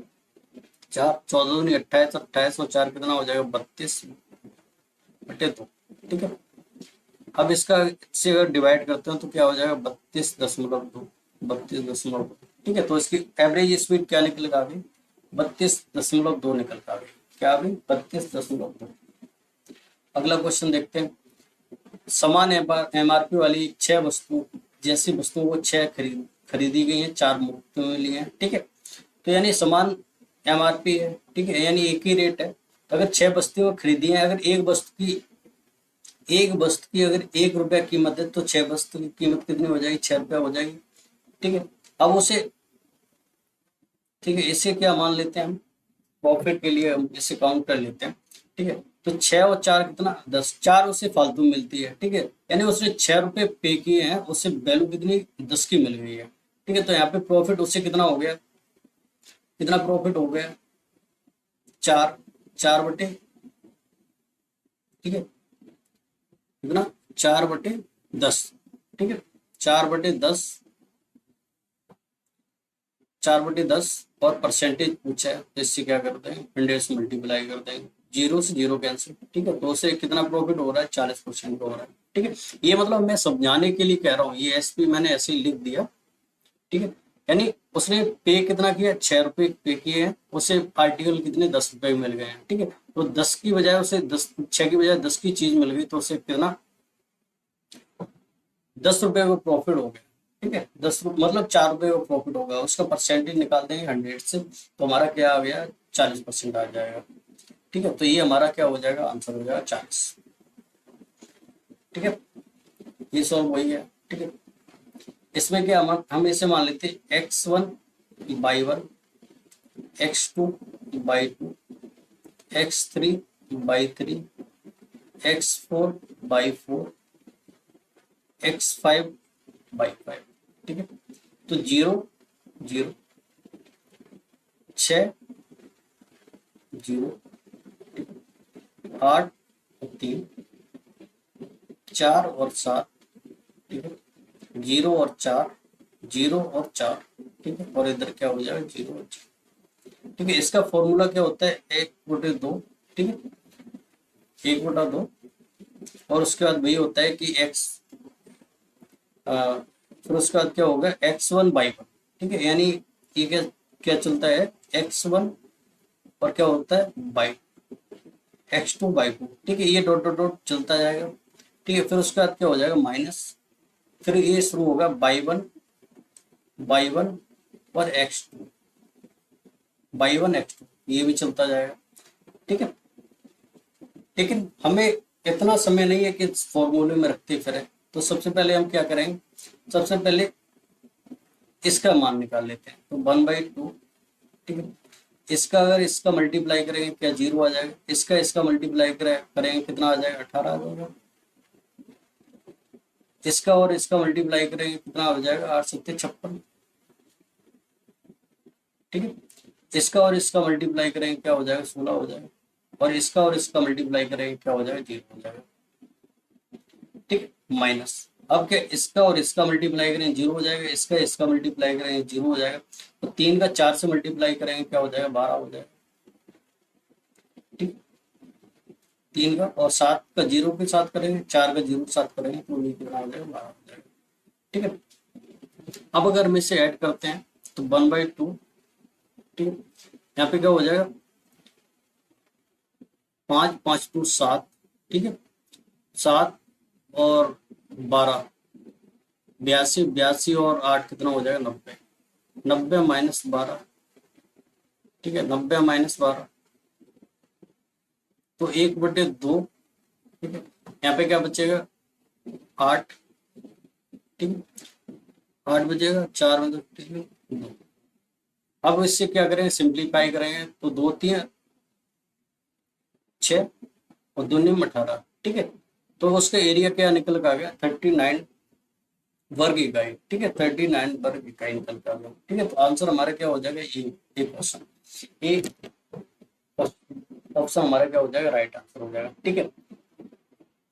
4 14 दूनी 28, 28 और 4 कितना हो जाएगा 32/2, ठीक है। अब इसका से अगर डिवाइड करते हैं तो क्या हो जाएगा 32.2, 32.2, ठीक है। तो इसकी एवरेज स्पीड क्या निकल कर आ गई, 32.2 निकल कर आ गई, क्या आ गई 32.2। अगला क्वेश्चन देखते हैं। समान एमआरपी वाली 6 वस्तु जैसी वस्तुओं को 6 खरीदी गई हैं, 4 मुफ्त में लिए हैं, ठीक है। तो यानी समान एमआरपी है, ठीक है, यानी एक ही रेट है। तो अगर 6 वस्तुएं खरीदी हैं, अगर एक वस्तु की अगर 1 रुपया कीमत है तो 6 वस्तु की कीमत कितनी हो जाएगी, 6 रुपया हो जाएगी, ठीक है। अब उसे, ठीक है, इसे क्या मान लेते हैं हम, प्रॉफिट के लिए हम इसे काउंट कर लेते हैं, ठीक है। तो 6 और 4 कितना 10, 4 उसे फालतू मिलती है, ठीक है, यानी उसने 6 रुपए पे किए हैं, उससे वैल्यू कितनी 10 की मिल गई है, ठीक है। तो यहाँ पे प्रॉफिट उससे कितना हो गया, कितना प्रॉफिट हो गया 4, 4/, ठीक है, कितना 4/10, ठीक है, 4/10, 4/10 और परसेंटेज पूछा है तो इससे क्या करते हैं 100 से मल्टीप्लाई कर देंगे, 0 से 0 कैंसिल, ठीक है। तो उससे कितना प्रॉफिट हो रहा है 40% का हो रहा है, ठीक है। ये मतलब मैं समझाने के लिए कह रहा हूँ, ये एसपी मैंने ऐसे ही लिख दिया, ठीक है। यानी उसने पे कितना किया 6 रुपए पे किए हैं, उसे आर्टिकल कितने 10 रुपए मिल गए हैं, ठीक है। तो 10 की बजाय उसे 6 की बजाय 10 की चीज मिल गई तो उसे कितना 10 रुपए का प्रॉफिट हो गया, ठीक है। 10 रुपये मतलब 4 रुपए का प्रॉफिट होगा, उसका परसेंटेज निकाल देंगे 100 से, तो हमारा क्या आ गया 40% आ जाएगा, ठीक है। तो ये हमारा क्या हो जाएगा, आंसर हो जाएगा 40, ठीक है। ये सॉल्व वही है, ठीक है। इसमें क्या हम इसे मान लेते हैं x1/1, x2/2, x3/3, x4/4, x5/5, ठीक है। तो 0 0, 6 0, 8 और 3, 4 और 7, ठीक है, 0 और 4, 0 और 4, ठीक है। और इधर क्या हो जाएगा 0 और 4, ठीक है। इसका फॉर्मूला क्या होता है 1/2, ठीक है, 1/2। और उसके बाद वही होता है कि x, फिर उसके बाद क्या होगा x1/1, ठीक है। यानी ये क्या क्या चलता है x1 और क्या होता है बाई x2/2, ठीक है। ये डॉट डॉट डॉट चलता जाएगा, ठीक है। फिर उसके बाद क्या हो जाएगा माइनस, फिर ये शुरू होगा बाई वन और x2 ये भी चलता जाएगा, ठीक है। लेकिन हमें इतना समय नहीं है कि फॉर्मूले में रखते फिर, तो सबसे पहले हम क्या करेंगे, सबसे पहले इसका मान निकाल लेते हैं। तो 1/2, ठीक है। इसका अगर इसका मल्टीप्लाई करेंगे क्या 0 आ जाएगा, इसका मल्टीप्लाई करेंगे कितना आ जाएगा 18 आ जाएगा, इसका और इसका मल्टीप्लाई करेंगे कितना हो जाएगा 8 7 56, ठीक है। इसका और इसका मल्टीप्लाई करेंगे क्या हो जाएगा 16 हो जाएगा, और इसका मल्टीप्लाई करेंगे क्या हो जाएगा 0 हो जाएगा, ठीक, माइनस। अब क्या इसका और इसका मल्टीप्लाई करेंगे 0 हो जाएगा, इसका मल्टीप्लाई करेंगे 0 हो जाएगा। तो 3 का 4 से मल्टीप्लाई करेंगे क्या हो जाएगा 12 हो जाएगा, ठीक। 3 का और 7 का 0 के साथ करेंगे, 4 का 0 के साथ करेंगे तो ये कितना हो जाएगा 12 हो जाएगा, ठीक है। अब अगर हम इसे ऐड करते हैं तो 1/2, ठीक है। यहाँ पे क्या हो जाएगा 5 5 2 7, ठीक है, 7 और 12 82, 82 और 8 कितना हो जाएगा 90, 90 -12, ठीक है, 90 -12 तो 1/2, ठीक है। यहाँ पे क्या बचेगा 8, ठीक है, 8 बचेगा, 4 में 2, ठीक है 2। अब इससे क्या करेंगे सिंप्लीफाई करेंगे तो 2 3 6 और 2 9 18, ठीक है। तो उसका एरिया क्या निकल कर आ गया, 39 वर्ग इकाई। ठीक है, 39 वर्ग इकाई निकल कर आ गया। ठीक है, तो आंसर हमारा क्या हो जाएगा, ये क्वेश्चन, ए ऑप्शन हमारा क्या हो जाएगा, राइट आंसर हो जाएगा। ठीक है,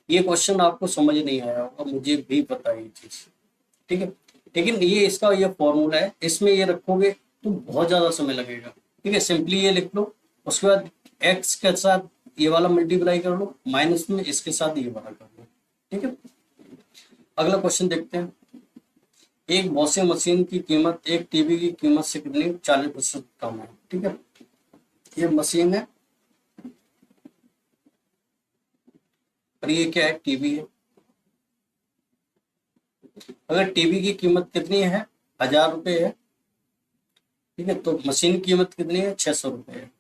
ये क्वेश्चन आपको समझ नहीं आया होगा, मुझे भी पता है ये चीज। ठीक है, लेकिन ये इसका ये फॉर्मूला है, इसमें ये रखोगे तो बहुत ज्यादा समय लगेगा। ठीक है, सिंपली ये लिख लो, उसके बाद एक्स के साथ ये वाला मल्टीप्लाई कर लो, माइनस में इसके साथ ये वाला कर लो। ठीक है, अगला क्वेश्चन देखते हैं। एक वॉशिंग मशीन की कीमत एक टीवी की कीमत से कितनी 40% कम है। ठीक है, ये मशीन है और ये क्या है, टीवी है। अगर टीवी की कीमत कितनी है, 1000 रुपये है। ठीक है, तो मशीन की कीमत कितनी है, 600 रुपये है।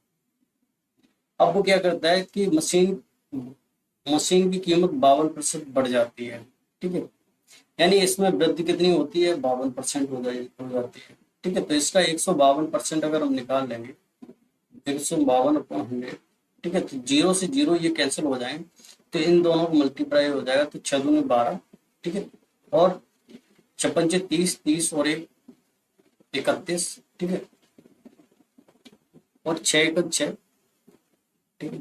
अब वो क्या करता है कि मशीन की कीमत 52% बढ़ जाती है। ठीक है, यानी इसमें वृद्धि कितनी होती है, 52% हो जाती है। ठीक है, तो इसका 152% अगर हम निकाल लेंगे, 152/100। ठीक है, तो जीरो से जीरो ये कैंसिल हो जाएंगे, तो इन दोनों को मल्टीप्लाई हो जाएगा, तो 6 दूनी 12। ठीक है, और 56 30, 30 और 1 31। ठीक है, और 6 1 6। ठीक है,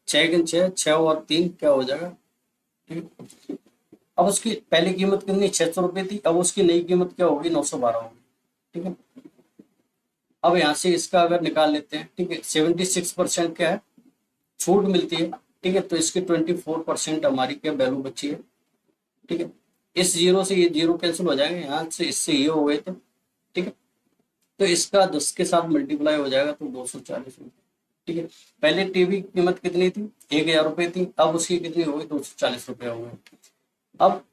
6 1 6, 6 और 3 क्या हो जाएगा। ठीक है, अब उसकी पहली कीमत कितनी, 600 रुपये थी, अब उसकी नई कीमत क्या होगी, 912 होगी। ठीक है, अब यहाँ से इसका अगर निकाल लेते हैं। ठीक है, 76% क्या है, छूट मिलती है। ठीक है, तो इसकी 24% हमारी क्या वैल्यू बची है। ठीक है, इस जीरो से ये जीरो कैंसिल हो जाएंगे, यहाँ से इससे ये हो गए थे। ठीक है, तो इसका 10 के साथ मल्टीप्लाई हो जाएगा, तो 240 रुपये। ठीक है, पहले टीवी की कीमत कितनी थी, 1000 रुपये थी, अब उसकी कितनी हो गई, 240 रुपये हो गए। अब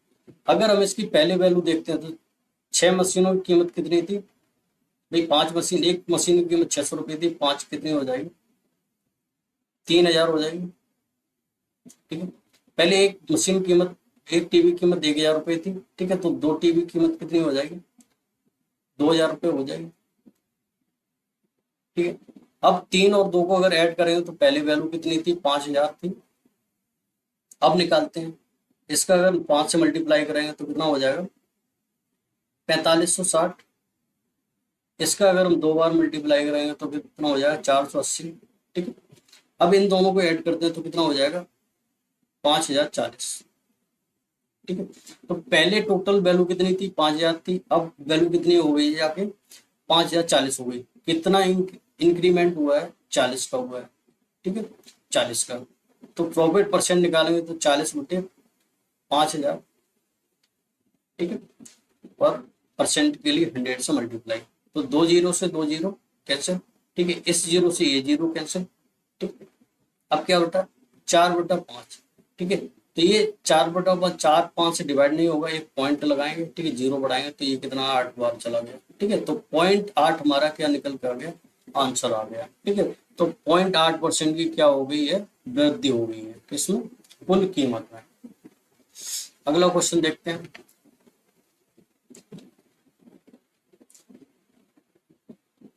अगर हम इसकी पहले वैल्यू देखते हैं, तो 6 मशीनों की कीमत कितनी थी भाई, 5 मशीन, एक मशीन की कीमत 600 रुपये थी, 5 कितनी हो जाएगी, 3000 हो जाएगी। ठीक है, पहले एक मशीन कीमत, एक टीवी कीमत 1000 रुपये थी। ठीक है, तो 2 टीवी कीमत कितनी हो जाएगी, 2000 रुपये हो जाएगी। ठीक है, अब 3 और 2 को अगर ऐड करेंगे तो पहले वैल्यू कितनी थी, 5000 थी। अब निकालते हैं, इसका अगर 5 से मल्टीप्लाई करेंगे तो कितना हो जाएगा, 4560। इसका अगर हम 2 बार मल्टीप्लाई करेंगे तो कितना हो जाएगा, 480। ठीक है, अब इन दोनों को ऐड करते हैं तो कितना हो जाएगा, 5040। ठीक है, तो पहले टोटल वैल्यू कितनी थी, 5000 थी, अब वैल्यू कितनी हो गई है आके, 5040 हो गई। कितना इंक्रीमेंट हुआ है, 40 का हुआ है। ठीक है, 40 का। तो प्रॉफिट परसेंट निकालेंगे तो 40/5000। ठीक है, और परसेंट के लिए 100 से मल्टीप्लाई, तो 2 जीरो से 2 जीरो कैंसिल। ठीक है, इस जीरो से ये जीरो कैंसिल। ठीक है, अब क्या होता है, 4/5। ठीक है, तो ये 4/5 4 5 से डिवाइड नहीं होगा, एक पॉइंट लगाएंगे। ठीक है, जीरो बढ़ाएंगे तो ये कितना 8 बार चला गया। ठीक है, तो 0.8 हमारा क्या निकल कर आ गया, आंसर आ गया। ठीक है, तो 0.8% की क्या हो गई है, वृद्धि हो गई है किसमें, कुल कीमत में। अगला क्वेश्चन देखते हैं।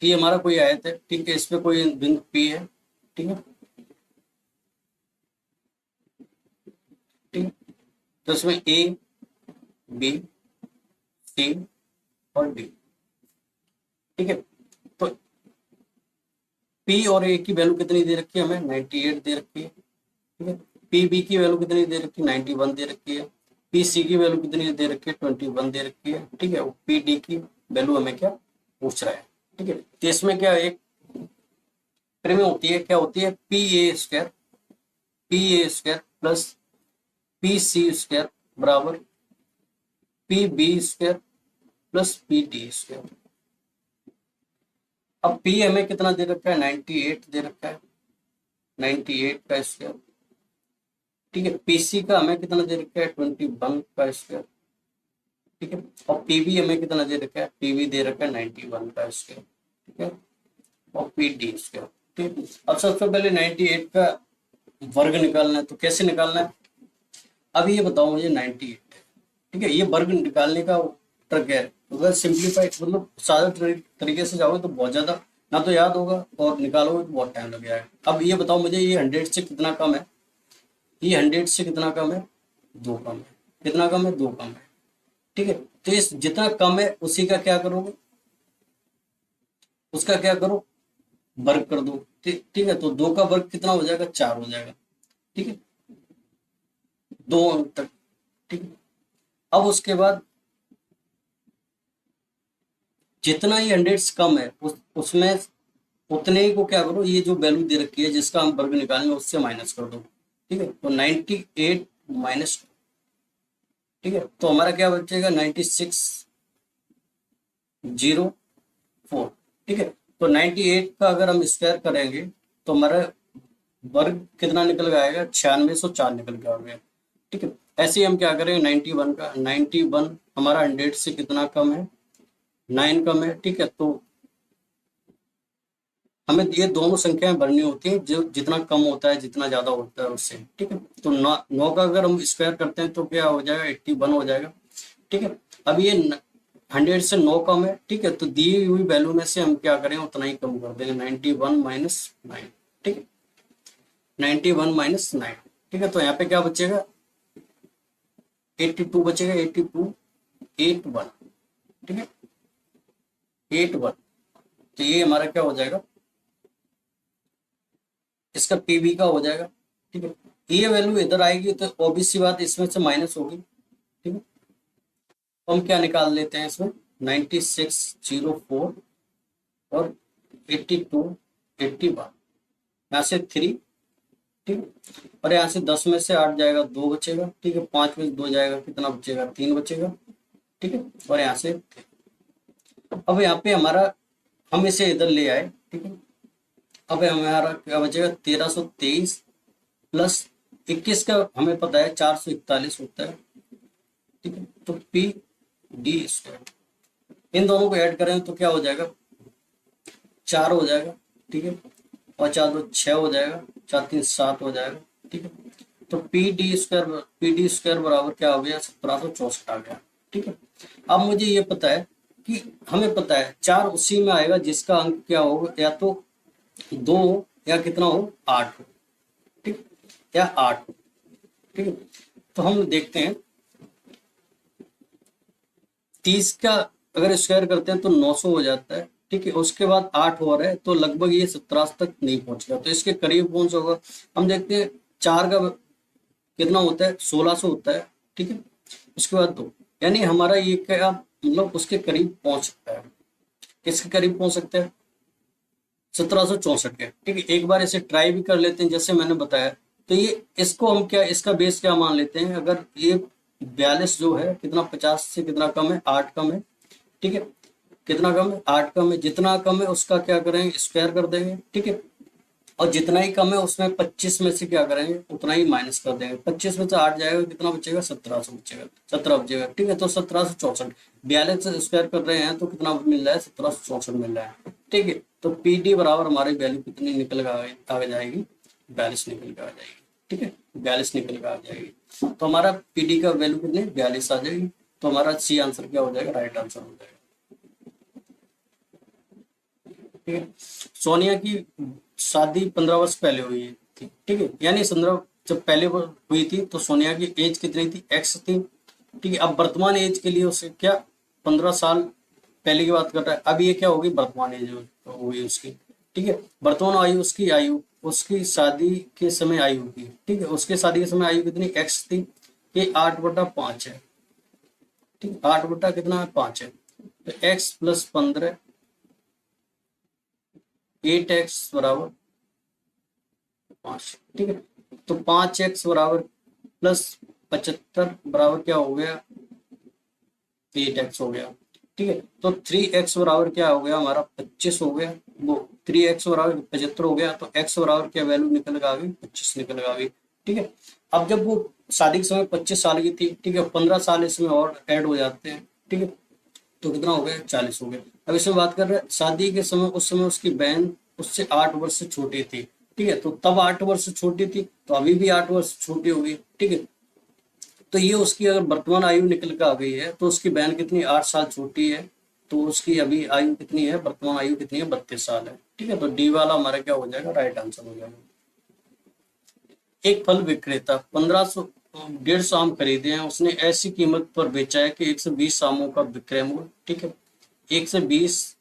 ये हमारा कोई आयत है। ठीक है, इसमें कोई बिंदु पी है। ठीक है, ठीक है, तो इसमें ए बी सी और डी। ठीक है, तो पी और ए की वैल्यू कितनी दे रखी है हमें, 98 दे रखी है। ठीक है, पी बी की वैल्यू कितनी दे रखी है, 91 दे रखी है। पी सी की वैल्यू कितनी दे रखी है, 21 दे रखी है। ठीक है, पी डी की वैल्यू हमें क्या पूछ रहा है। ठीक है, तो इसमें क्या एक प्रीमियम होती है, क्या होती है, P A square plus P C square बराबर P B square plus P D square. अब पी हमें कितना दे रखा है, 98 दे रखा है, 98 का स्क्वायर। ठीक है, पीसी का हमें कितना दे रखा है, 21 का स्क्वायर। ठीक है, और पीबी हमें कितना दे रखा है, पीबी दे रखा है 91 का स्क्वायर। ठीक है, और पी डी स्क्वायर। ठीक है, अब सबसे पहले 98 का वर्ग निकालना है, तो कैसे निकालना है, अब ये बताओ मुझे, 98 है। ठीक है, ये वर्ग निकालने का ट्रिक है। अगर सिंप्लीफाई मतलब सादा तरीके से जाओगे तो बहुत ज्यादा ना तो याद होगा, और निकालोगे तो बहुत टाइम लग जाएगा। अब ये बताओ मुझे, ये 100 से कितना कम है, ये 100 से कितना कम है, 2 कम है। कितना कम है, 2 कम है। ठीक है, तो इस जितना कम है उसी का क्या करोगे, उसका क्या करो, वर्ग कर दो। ठीक ठीक है, तो 2 का वर्ग कितना हो जाएगा, 4 हो जाएगा। ठीक है, 2 अंक तक। ठीक है, अब उसके बाद जितना ही 100 से कम है उसमें उतने ही को क्या करो, ये जो वैल्यू दे रखी है जिसका हम वर्ग निकालेंगे उससे माइनस कर दो। ठीक है, तो 98 माइनस, ठीक है, तो हमारा क्या बचेगा, 9604। ठीक है, तो 98 का अगर हम स्क्वायर करेंगे तो हमारा वर्ग कितना निकल के आएगा, 9604 निकल के आ गया। ठीक है, ऐसे ही हम क्या करेंगे, 91 का, 91 हमारा 100 से कितना कम है, 9 कम है। ठीक है, तो हमें ये दोनों संख्याएं भरनी होती हैं, जो जितना कम होता है जितना ज्यादा होता है उससे। ठीक है, तो 9 का अगर हम स्क्वायर करते हैं तो क्या हो जाएगा, 81 हो जाएगा। ठीक है, अब ये 100 से 9 कम है। ठीक है, तो दी हुई वैल्यू में से हम क्या करें, उतना ही कम कर देंगे, 91 माइनस 9। ठीक है, 91 माइनस 9। ठीक है, तो यहाँ पे क्या बचेगा, 82 बचेगा, 82 81। ठीक है, 81, तो ये हमारा क्या हो जाएगा, इसका पीबी का हो जाएगा। ठीक है, ये वैल्यू इधर आएगी तो ओबीसी बात इसमें से माइनस होगी। ठीक है, तो हम क्या निकाल लेते हैं इसमें, 9604 और 82 81, यहाँ से 3। ठीक है, और यहाँ से 10 में से 8 जाएगा, 2 बचेगा। ठीक है, 5 में से 2 जाएगा, कितना बचेगा, 3 बचेगा। ठीक है, और यहाँ से अब यहाँ पे हमारा, हम इसे इधर ले आए। ठीक है, अब हमारा क्या बचेगा, 1323 प्लस 21 का हमें पता है 441 होता है। ठीक है, तो पी डी स्क्वायर, इन दोनों को ऐड करें तो क्या हो जाएगा, 4 हो जाएगा। ठीक है, और 4 2 6 हो जाएगा, 4 3 7 हो जाएगा। ठीक है, तो पी डी स्क्वायर बराबर क्या हो गया, 1764 आ गया। ठीक है, अब मुझे ये पता है कि हमें पता है 4 उसी में आएगा जिसका अंक क्या होगा, या तो 2 या कितना हो, 8 हो। ठीक, या 8 हो। ठीक है, तो हम देखते हैं 30 का अगर स्क्वायर करते हैं तो 900 हो जाता है। ठीक है, उसके बाद 8 और है तो लगभग ये 17 तक नहीं पहुंचेगा, तो इसके करीब कौन सा होगा, हम देखते हैं 4 का कितना होता है, 1600 होता है। ठीक है, उसके बाद 2, यानी हमारा ये क्या मतलब उसके करीब पहुंच सकता है। किसके करीब पहुंच सकता है, 1764 के। ठीक है, एक बार इसे ट्राई भी कर लेते हैं जैसे मैंने बताया। तो ये इसको हम क्या, इसका बेस क्या मान लेते हैं, अगर ये 42 जो है कितना, 50 से कितना कम है, 8 कम है। ठीक है, कितना कम है, 8 कम है, जितना कम है उसका क्या करेंगे, स्क्वायर कर देंगे। ठीक है, और जितना ही कम है उसमें 25 में से क्या करेंगे, उतना ही माइनस कर देंगे। 25 में से 8 जाएगा, कितना बचेगा, 1700 बचेगा, 17 बचेगा। ठीक है, तो 1764, 42 से स्क्वायर कर रहे हैं तो कितना मिल रहा है, 1764 मिल रहा है। ठीक है, तो पी डी बराबर हमारी वैल्यू कितनी निकल कर आ जाएगी, 42 निकल कर आ जाएगी। ठीक है, 42 निकल कर आ जाएगी, तो हमारा पी डी का वैल्यू कितनी, 42 आ जाएगी। तो हमारा सी आंसर क्या हो जाएगा, राइट आंसर हो जाएगा। ठीक है, सोनिया की शादी 15 वर्ष पहले हुई थी। ठीक है, यानी 15 जब पहले वो हुई थी तो सोनिया की एज कितनी थी, एक्स थी। ठीक है, अब वर्तमान एज के लिए उसे क्या, 15 साल पहले की बात कर रहा है, अब ये क्या होगी, वर्तमान एज हुई उसकी। ठीक है, वर्तमान आयु उसकी, आयु उसकी शादी के समय आयु की। ठीक है, उसके शादी के समय आयु कितनी, एक्स थी। ये 8/5 है। ठीक, 8 बटा कितना है, 5 है। तो एक्स प्लस 15, 8x बराबर 5। ठीक है, तो 5x बराबर प्लस 75 बराबर क्या हो गया, 8x हो गया। ठीक है, तो 3x बराबर क्या हो गया, हमारा 25 हो गया। वो 3x बराबर 75 हो गया, तो x बराबर क्या वैल्यू निकल कर आ गई, 25 निकल कर आ गई। ठीक है, अब जब वो शादी के समय 25 साल की थी, ठीक है, 15 साल इसमें और ऐड हो जाते हैं। ठीक है, तो कितना हो गया, 40 हो गया। अब इसमें बात कर रहे हैं शादी के समय, उस समय उसकी बहन उससे 8 वर्ष से छोटी थी। ठीक है, तो तब 8 वर्ष छोटी थी तो अभी भी 8 वर्ष छोटी होगी। ठीक है, तो ये उसकी अगर वर्तमान आयु निकल कर आ गई है तो उसकी बहन कितनी, 8 साल छोटी है। तो उसकी अभी आयु कितनी है, वर्तमान आयु कितनी है, 32 साल है। ठीक है, तो डी वाला हमारा क्या हो जाएगा, राइट आंसर हो जाएगा। एक फल विक्रेता 1500 150 आम खरीदे हैं, उसने ऐसी कीमत पर बेचा है कि 120 आमों का विक्रय मूल्य, ठीक है, 120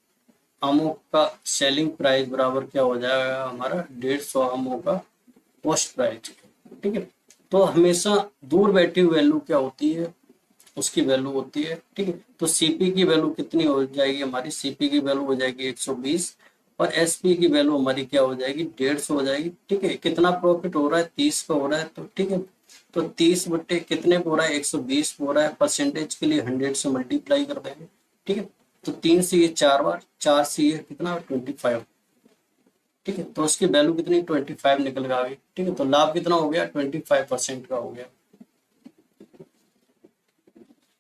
आमों का सेलिंग प्राइस बराबर क्या हो जाएगा हमारा 150 आमों का कॉस्ट प्राइस, ठीक है। तो हमेशा दूर बैठी हुई वैल्यू क्या होती है, उसकी वैल्यू होती है, ठीक है। तो सीपी की वैल्यू कितनी हो जाएगी हमारी, सीपी की वैल्यू हो जाएगी 120 और एसपी की वैल्यू हमारी क्या हो जाएगी 150 हो जाएगी, ठीक है। कितना प्रॉफिट हो रहा है 30 का हो रहा है, तो ठीक है, तो 30 बट्टे कितने को हो रहा है 120 हो रहा है, परसेंटेज के लिए 100 से मल्टीप्लाई कर देंगे, ठीक है। तो 3 से ये 4 बार, 4 से ये कितना 25, ठीक है। तो उसकी वैल्यू कितनी 25 निकल कर आ गई, ठीक है। तो लाभ कितना हो गया 25% का हो गया।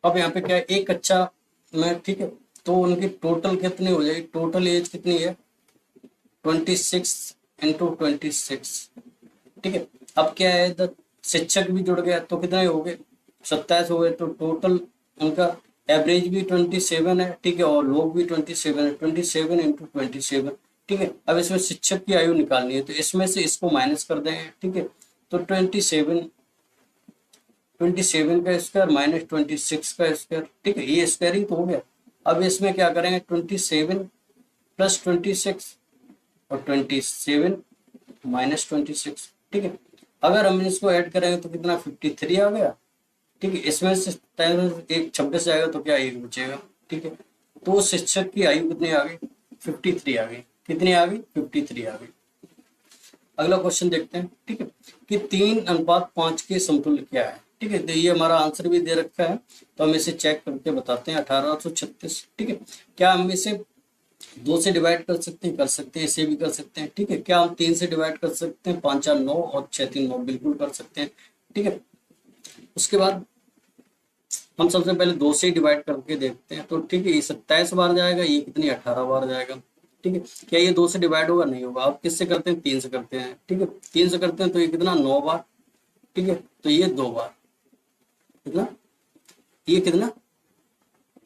अब यहाँ पे क्या है एक कच्चा में, ठीक है, तो उनकी टोटल कितनी हो जाएगी, टोटल एज कितनी है 26 इंटू 26, ठीक है। अब क्या है इधर शिक्षक भी जुड़ गया तो कितने हो गए 27 हो गए, तो टोटल उनका एवरेज भी 27 है, ठीक है, और लोग भी 27 है, 27 इंटू 27, ठीक है। अब इसमें शिक्षक की आयु निकालनी है तो इसमें से इसको माइनस कर देंगे, ठीक है। तो 27 का स्क्वायर माइनस 26 का स्क्वायर, ठीक है, ये स्क्वायरिंग तो हो गया। अब इसमें क्या करेंगे 27 प्लस 26 और 27 माइनस 26, ठीक है। अगर हम इसको ऐड करेंगे तो कितना 53 आ गया, ठीक है। इसमें से एक 26 आएगा तो क्या एक बचेगा, ठीक है। तो शिक्षक की आयु कितनी आ गई 53 आ गई, कितनी आ गई 53 आ गई। अगला क्वेश्चन देखते हैं, ठीक है, कि 3:5 के समतुल्य क्या है, ठीक है। तो ये हमारा आंसर भी दे रखा है तो हम इसे चेक करके बताते हैं 1836, ठीक है। क्या हम इसे 2 से डिवाइड कर सकते हैं, कर सकते हैं, इसे भी कर सकते हैं, ठीक है। क्या हम 3 से डिवाइड कर सकते हैं, 5 4 9 और 6 3 9 बिल्कुल कर सकते हैं, ठीक है। उसके बाद हम सबसे पहले 2 से डिवाइड करके देखते हैं, तो ठीक है ये 27 बार जाएगा, ये कितनी 18 बार जाएगा, ठीक है। क्या ये 2 से डिवाइड होगा, नहीं होगा। आप किससे करते हैं 3 से करते हैं, ठीक है, 3 से करते हैं तो ये कितना 9 बार, ठीक है। तो ये 2 बार कितना, ये कितना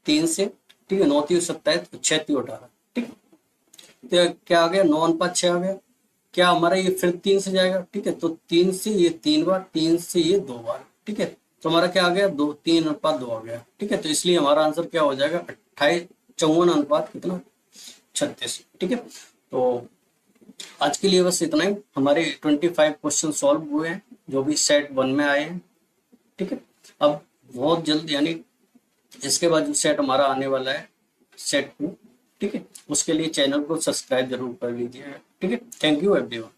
3 से, ठीक है, 9 3 27 6 3 18, ठीक है। तो क्या आ गया 9:6 आ गया। क्या हमारा ये फिर 3 से जाएगा, ठीक है, तो 3 से ये 3 बार, 3 से ये 2 बार, ठीक है। तो हमारा क्या आ गया 2 3:2 आ गया, ठीक है। तो इसलिए हमारा आंसर क्या हो जाएगा 28 54 अनुपात कितना 36, ठीक है। तो आज के लिए बस इतना ही। हमारे 25 क्वेश्चन सॉल्व हुए हैं जो भी सेट 1 में आए हैं, ठीक है। अब बहुत जल्द यानी इसके बाद जो सेट हमारा आने वाला है सेट 2, ठीक है, उसके लिए चैनल को सब्सक्राइब जरूर कर लीजिए, ठीक है। Thank you everyone.